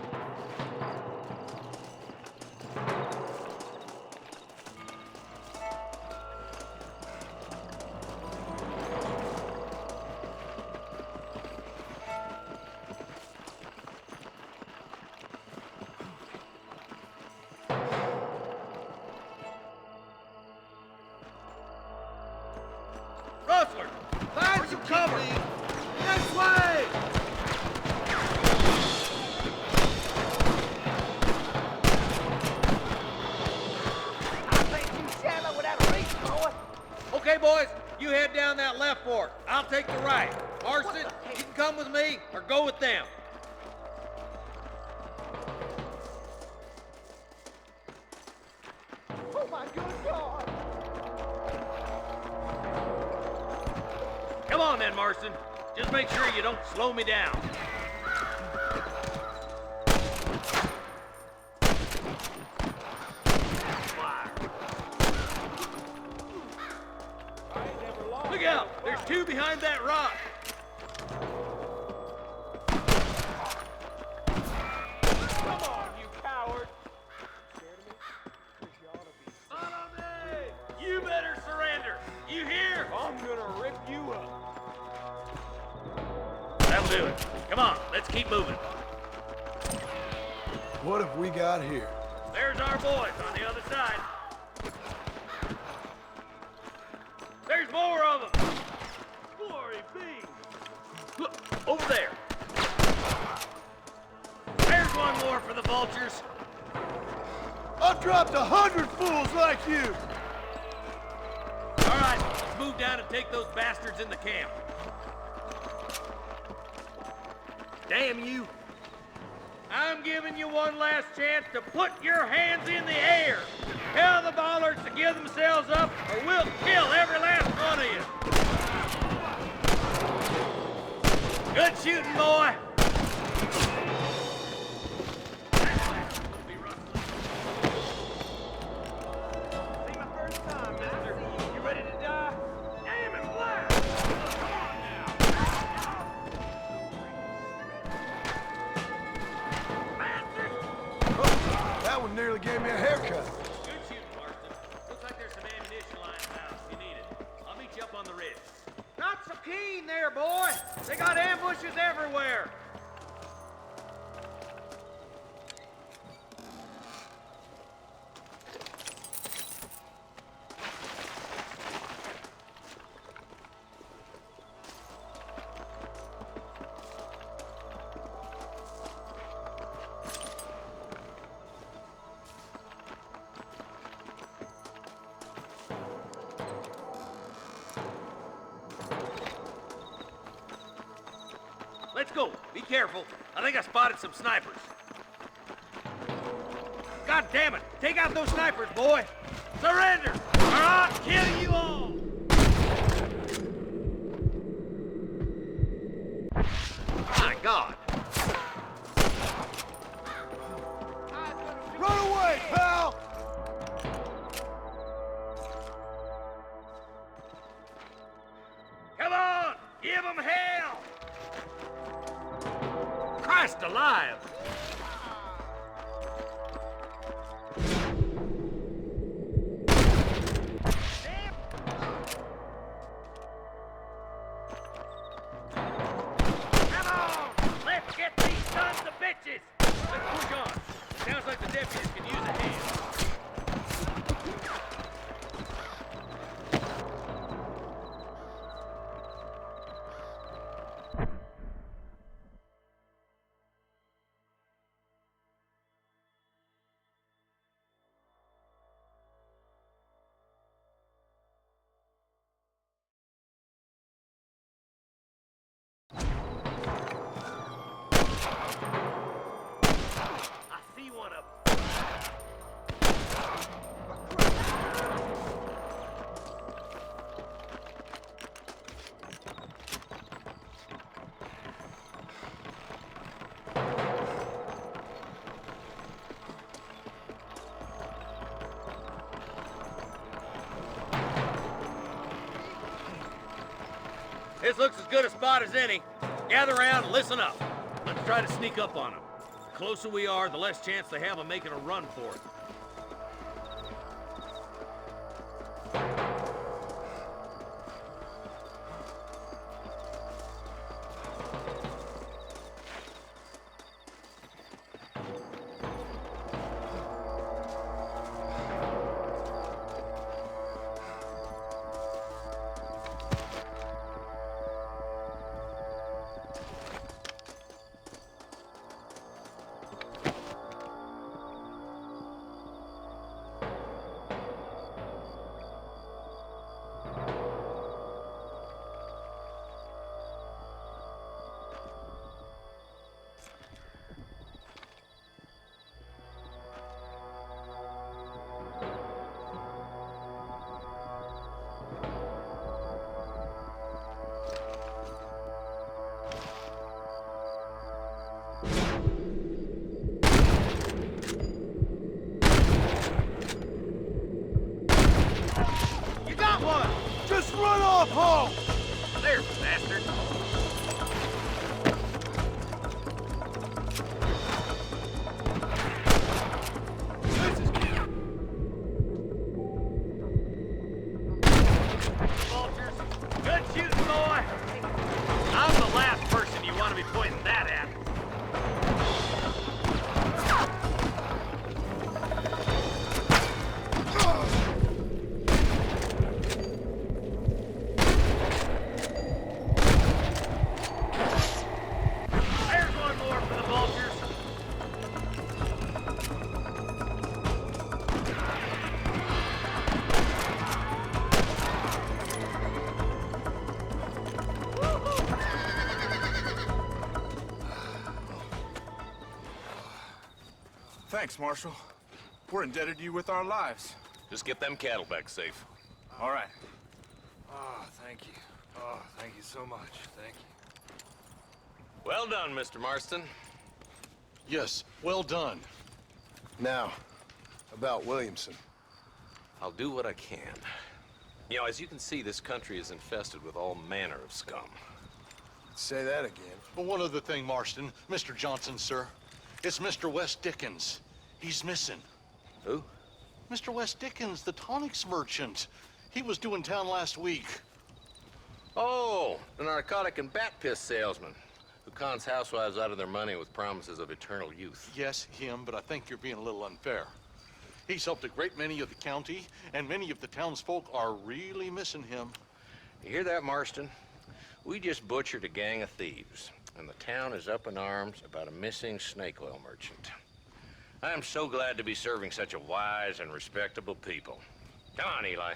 Rustler, find some cover. This way!
I think you shallow without a reach, boy.
Okay, boys, you head down that left fork. I'll take the right. Marston, you can come with me or go with them.
Oh, my good God.
Come on then, Marston. Just make sure you don't slow me down. Look out! There's two behind that rock.
Come on, you coward!
You better surrender.
You hear?
I'm gonna rip you up.
That'll do it. Come on, let's keep moving.
What have we got here?
There's our boys on the other side. There's more of them.
Glory be.
Look, over there. There's one more for the vultures.
I've dropped 100 fools like you!
All right, let's move down and take those bastards in the camp. Damn you. I'm giving you one last chance to put your hands in the air. Tell the bollards to give themselves up, or we'll kill every last one of you. Good shooting, boy.
See my first time, mister. You ready to die? Aim and blast! Come on now!
That one nearly gave me a haircut.
Good shooting, Marston. Looks like there's some ammunition lying around if you need it. I'll meet you up on the ridge.
Not so keen there, boy. They got ambushes everywhere.
Let's go. Be careful. I think I spotted some snipers. God damn it! Take out those snipers, boy! Surrender! Or I'll kill you all! My God!
Run away, pal!
Come on! Give them hell! Christ alive! Come on! Let's get these sons of bitches! Let's push on. Sounds like the deputies can use a hand. I see one of them. This looks as good a spot as any. Gather around and listen up. Let's try to sneak up on them. The closer we are, the less chance they have of making a run for it. You got one!
Just run off home!
There, bastard!
Thanks, Marshal. We're indebted to you with our lives.
Just get them cattle back safe.
All right.
Oh, thank you. Oh, thank you so much. Thank you.
Well done, Mr. Marston.
Yes, well done.
Now, about Williamson.
I'll do what I can. You know, as you can see, this country is infested with all manner of scum.
Say that again.
But one other thing, Marston. Mr. Johnson, sir. It's Mr. Wes Dickens. He's missing.
Who?
Mr. Wes Dickens, the tonics merchant. He was due in town last week.
Oh, the narcotic and bat piss salesman who cons housewives out of their money with promises of eternal youth.
Yes, him, but I think you're being a little unfair. He's helped a great many of the county, and many of the townsfolk are really missing him.
You hear that, Marston? We just butchered a gang of thieves, and the town is up in arms about a missing snake oil merchant. I am so glad to be serving such a wise and respectable people. Come on, Eli.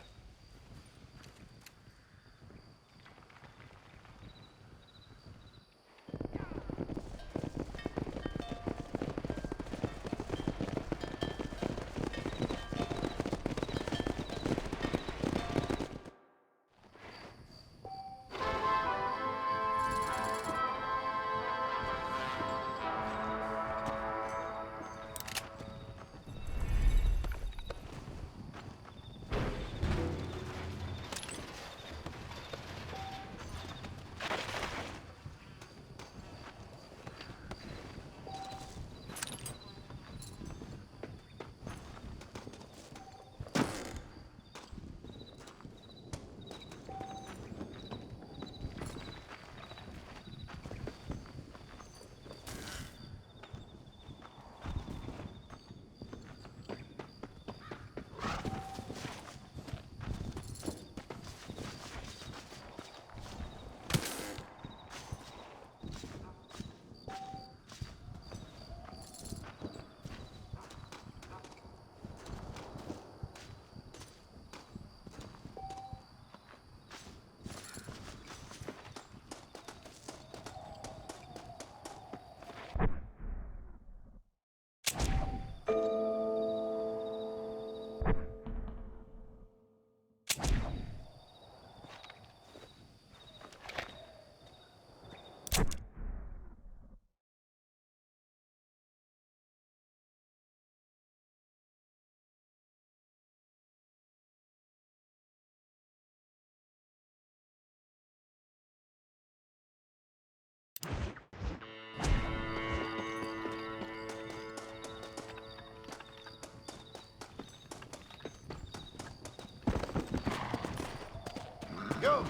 Go!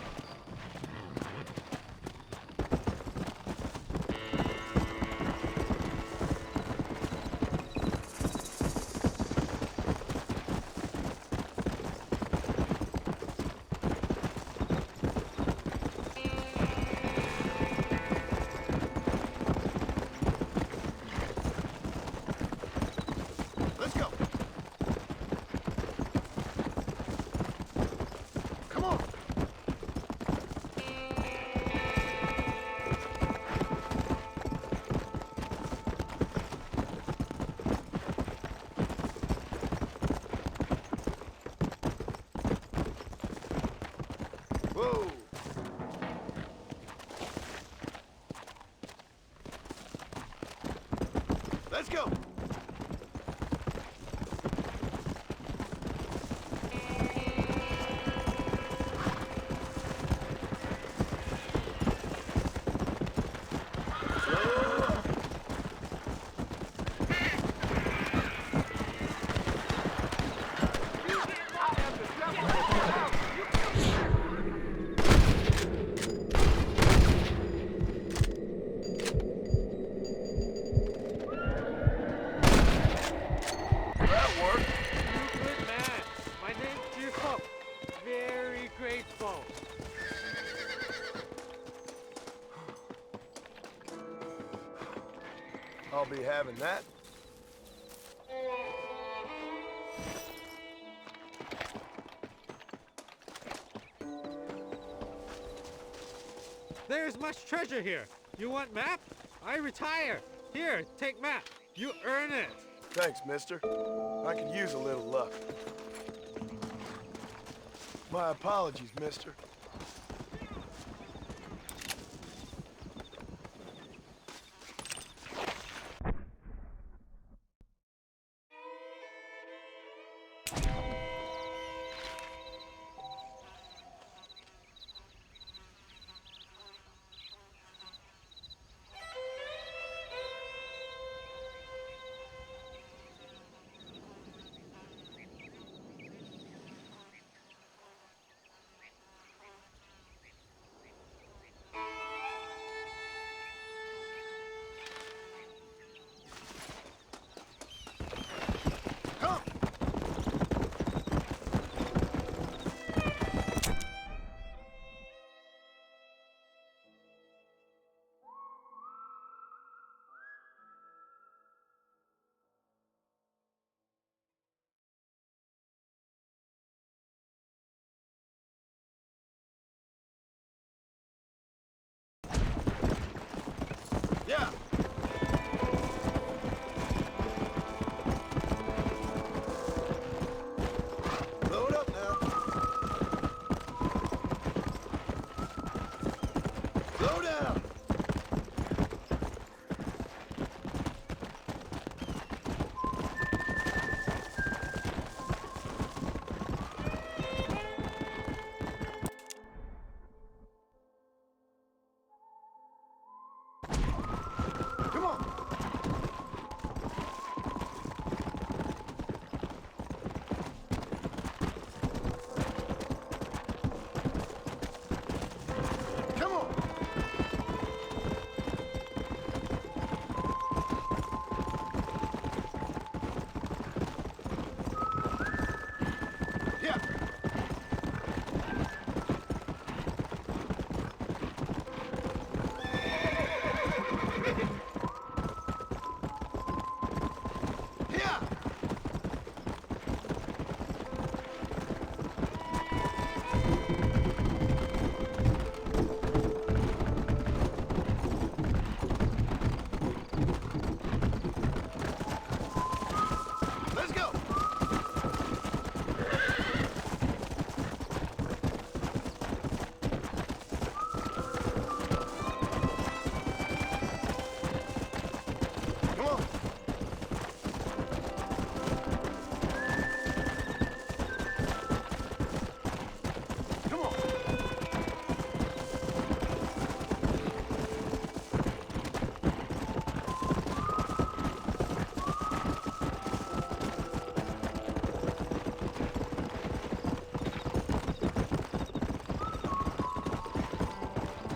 Let's go! Come on! Whoa! Let's go! I'll be having that.
There's much treasure here. You want map? I retire. Here, take map. You earn it.
Thanks, mister. I could use a little luck. My apologies, mister. Yeah. Load up now. Slow down. Come on. Come on. Yeah. Yeah. Let's go. Come on. Come on.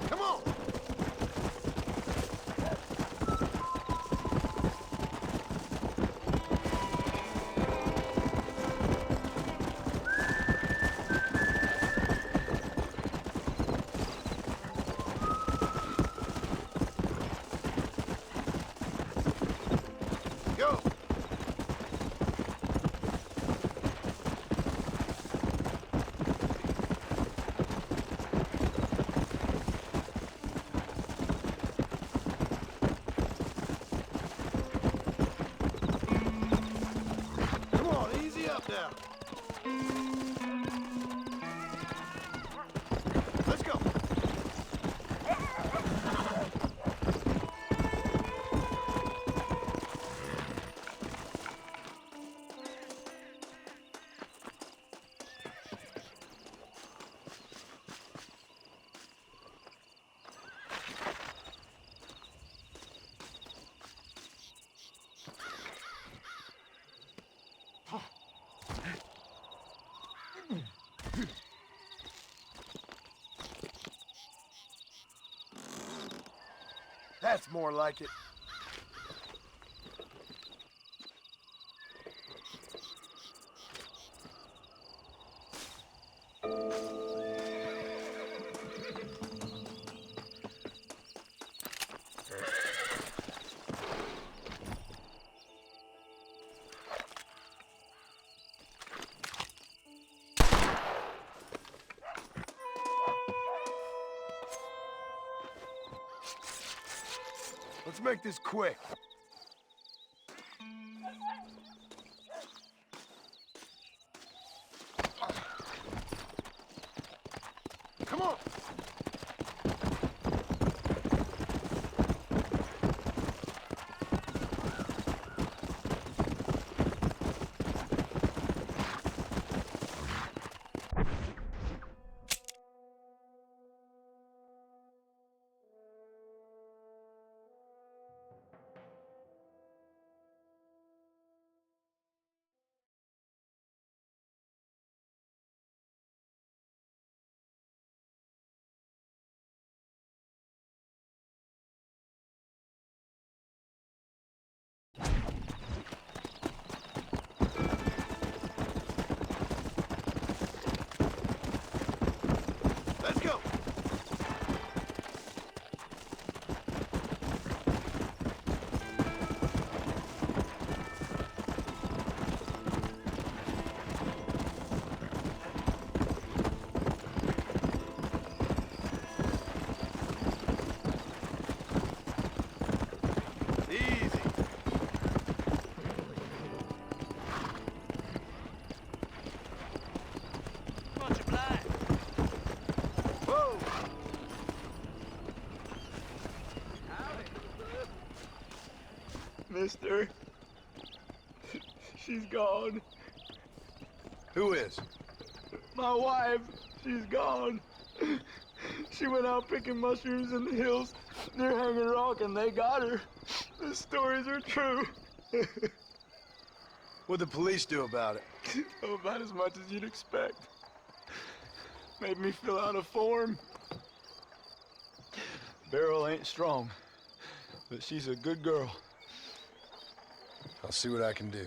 Come on. Go. Come on, easy up now. Let's go. That's more like it. Let's make this quick. Let's go. Easy.
Much obliged.
Whoa.
Mister, she's gone.
Who is?
My wife, she's gone. She went out picking mushrooms in the hills near Hanging Rock and they got her. The stories are true.
What'd the police do about it?
Oh, about as much as you'd expect. Made me fill out a form. Beryl ain't strong, but she's a good girl.
I'll see what I can do.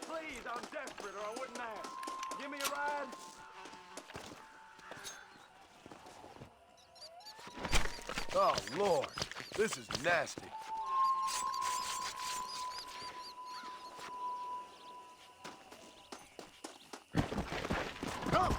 Please, I'm desperate or I wouldn't ask. Give me a ride.
Oh, Lord. This is nasty. Come!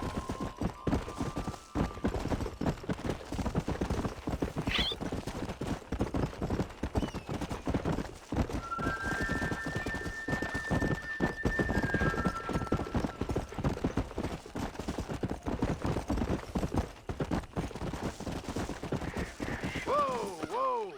Whoa, whoa!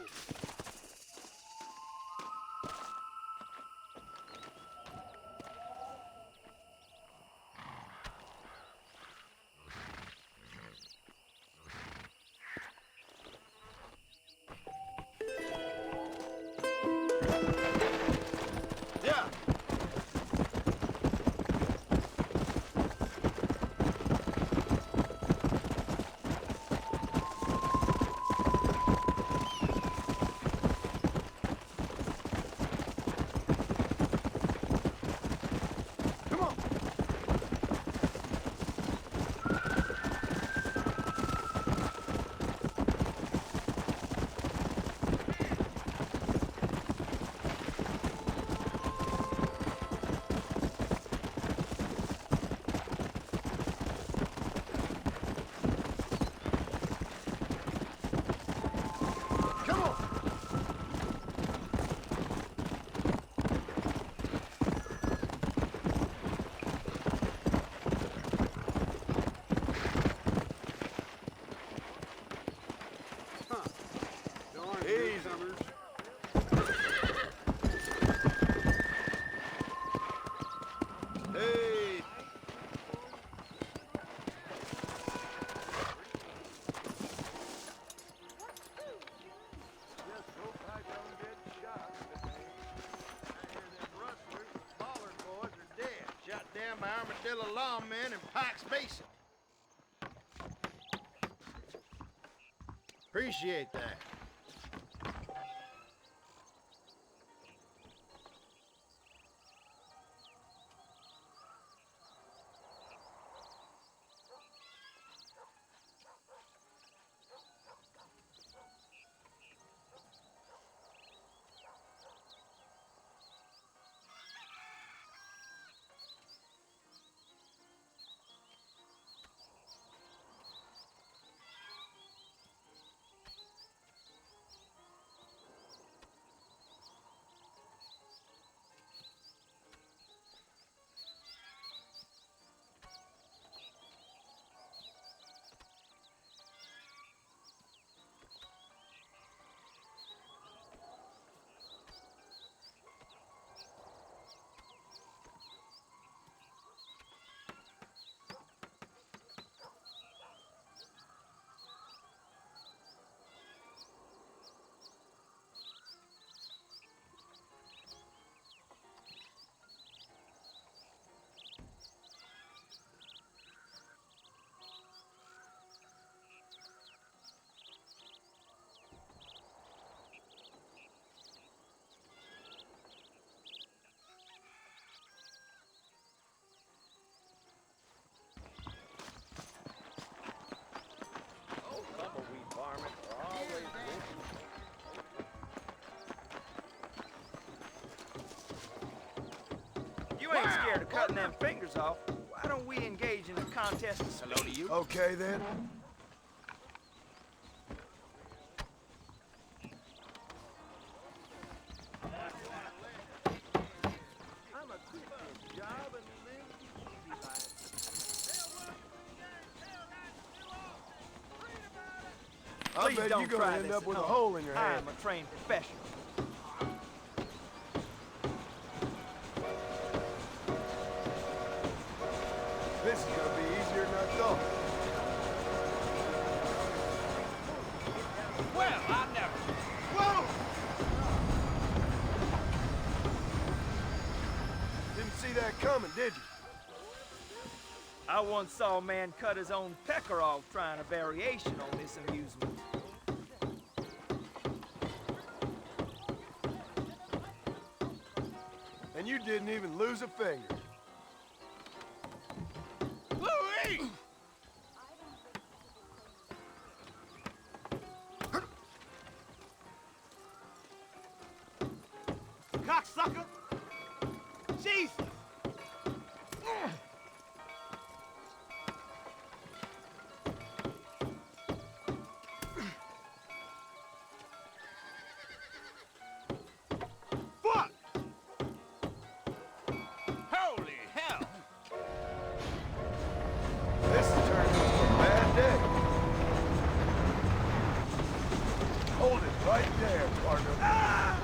Armadillo lawmen in Pikes Basin. Appreciate that.
Tumbleweed varmints are always looking.
You ain't scared of cutting them fingers off. Why don't we engage in a contest of speed? Hello to you.
Okay, then.
I'm a quit this job and live easy life.
I
Please
bet
don't
you're gonna
try
end
this
up
at
with a
home.
hole in your
I
head.
am a trained professional.
This is gonna be easier than I thought.
Well, I never.
Whoa! Didn't see that coming, did you?
I once saw a man cut his own pecker off trying a variation on this amusement.
And you didn't even lose a finger.
Louie! Cocksucker! Jesus! Fuck! Holy hell!
This is turning into a bad day. Hold it right there, partner.
Ah!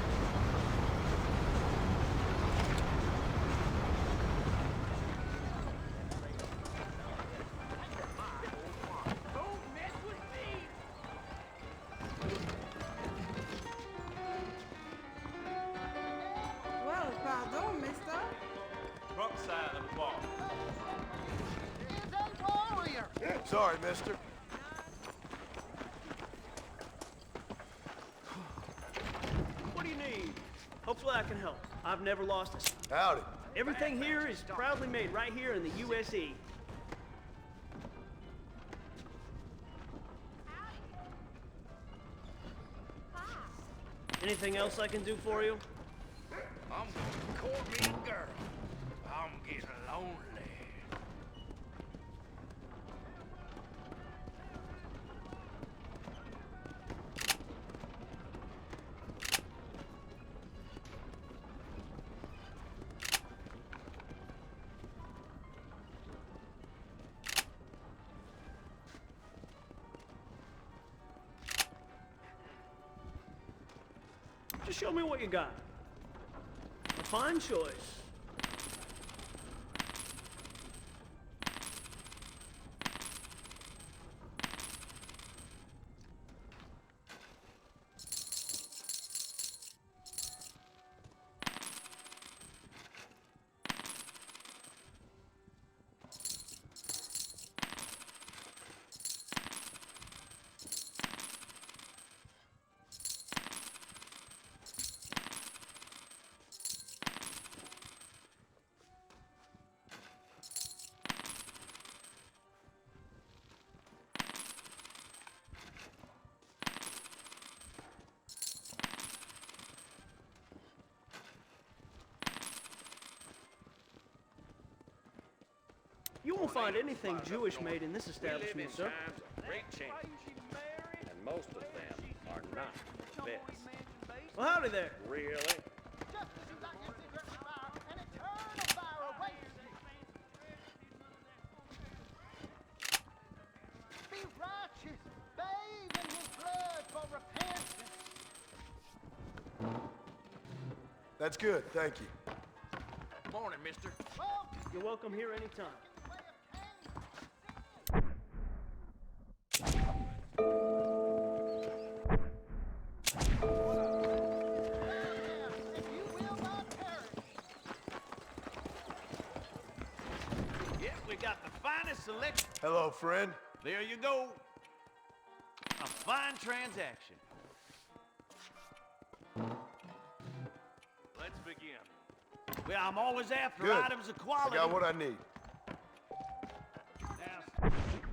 Well, pardon, mister.
Wrong side of the ball.
Sorry, mister.
What do you need? Hopefully I can help. I've never lost a...
Howdy.
Everything here is proudly made right here in the USE. Anything else I can do for you?
I'm gonna court me a girl. I'm getting lonely.
Just show me what you got. A fine choice. won't find anything Jewish made in this establishment, sir.
Times of great change, and most of them are not vets.
Well, howdy there.
Really?
Be righteous, bathe in his blood for repentance.
That's good, thank you.
Morning, mister.
You're welcome here anytime.
Yep, we got the finest selection.
Hello, friend.
There you go. A fine transaction. Let's begin. Well, I'm always after
Good.
items of quality.
I got what I need.
Now,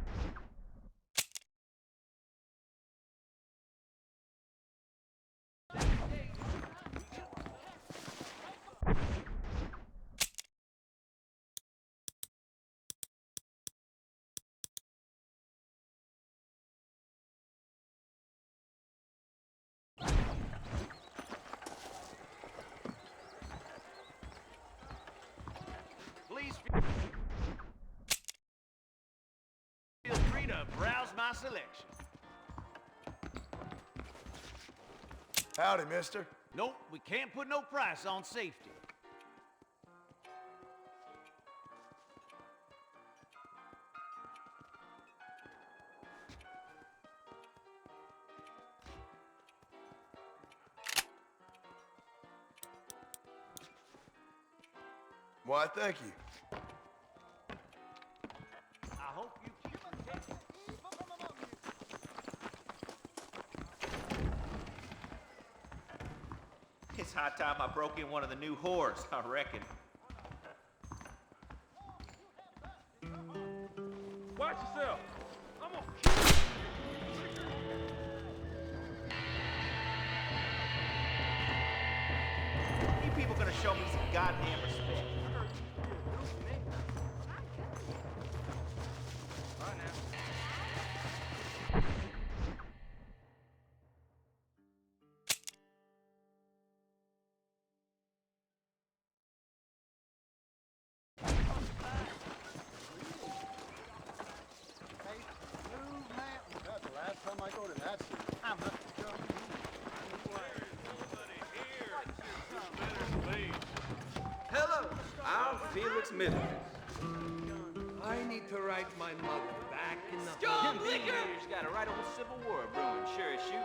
please feel free to browse my selection.
Howdy, mister.
Nope, we can't put no price on safety.
Why, thank you.
I hope you keep protected.
It's high time I broke in one of the new whores, I reckon.
Watch yourself. I'm gonna
You people gonna show me some goddamn respect.
That's the last time I go to that city. I'm not
Hello, I'm Felix Middleton. I need to write my mother back in the...
Strong liquor! She's got a right old Civil War brewing, sure as shooting.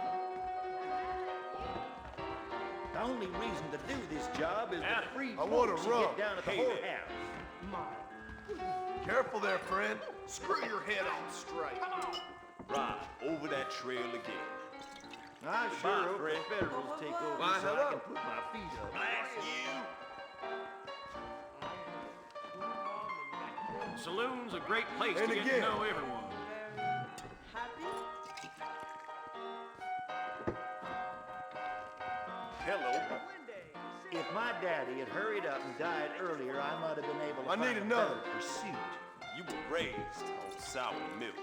The only reason to do this job is the free
I want a
folks you
rum.
get down at the
Hey there.
whorehouse.
Careful there, friend.
Screw your head on straight.
Right, over that trail again.
I
Bye,
sure hope
Fred.
the Federals take over
Why,
so I
hello.
can put my feet up.
Blast you!
Saloon's a great place
And
to get
again.
to know everyone.
Hello. If my daddy had hurried up and died earlier, I might have been able to
I
find
need
a
another.
better pursuit.
You were raised on sour milk.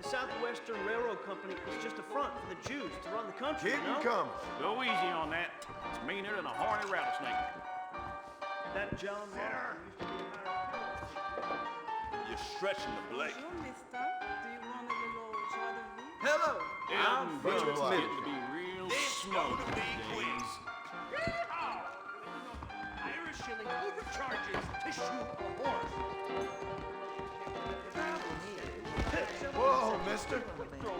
The Southwestern Railroad Company is just a front for the Jews to run the country,
Keep
you know?
'em coming.
Go easy on that. It's meaner than a horny rattlesnake. That John Walker used to be
You're stretching the blade.
Hello, I'm
Elton
Felix
Brown's
Middleton.
getting to be real
This
smart
ought to be
these days.
Irish shilling overcharges to shoot a horse.
Whoa, mister.
Throw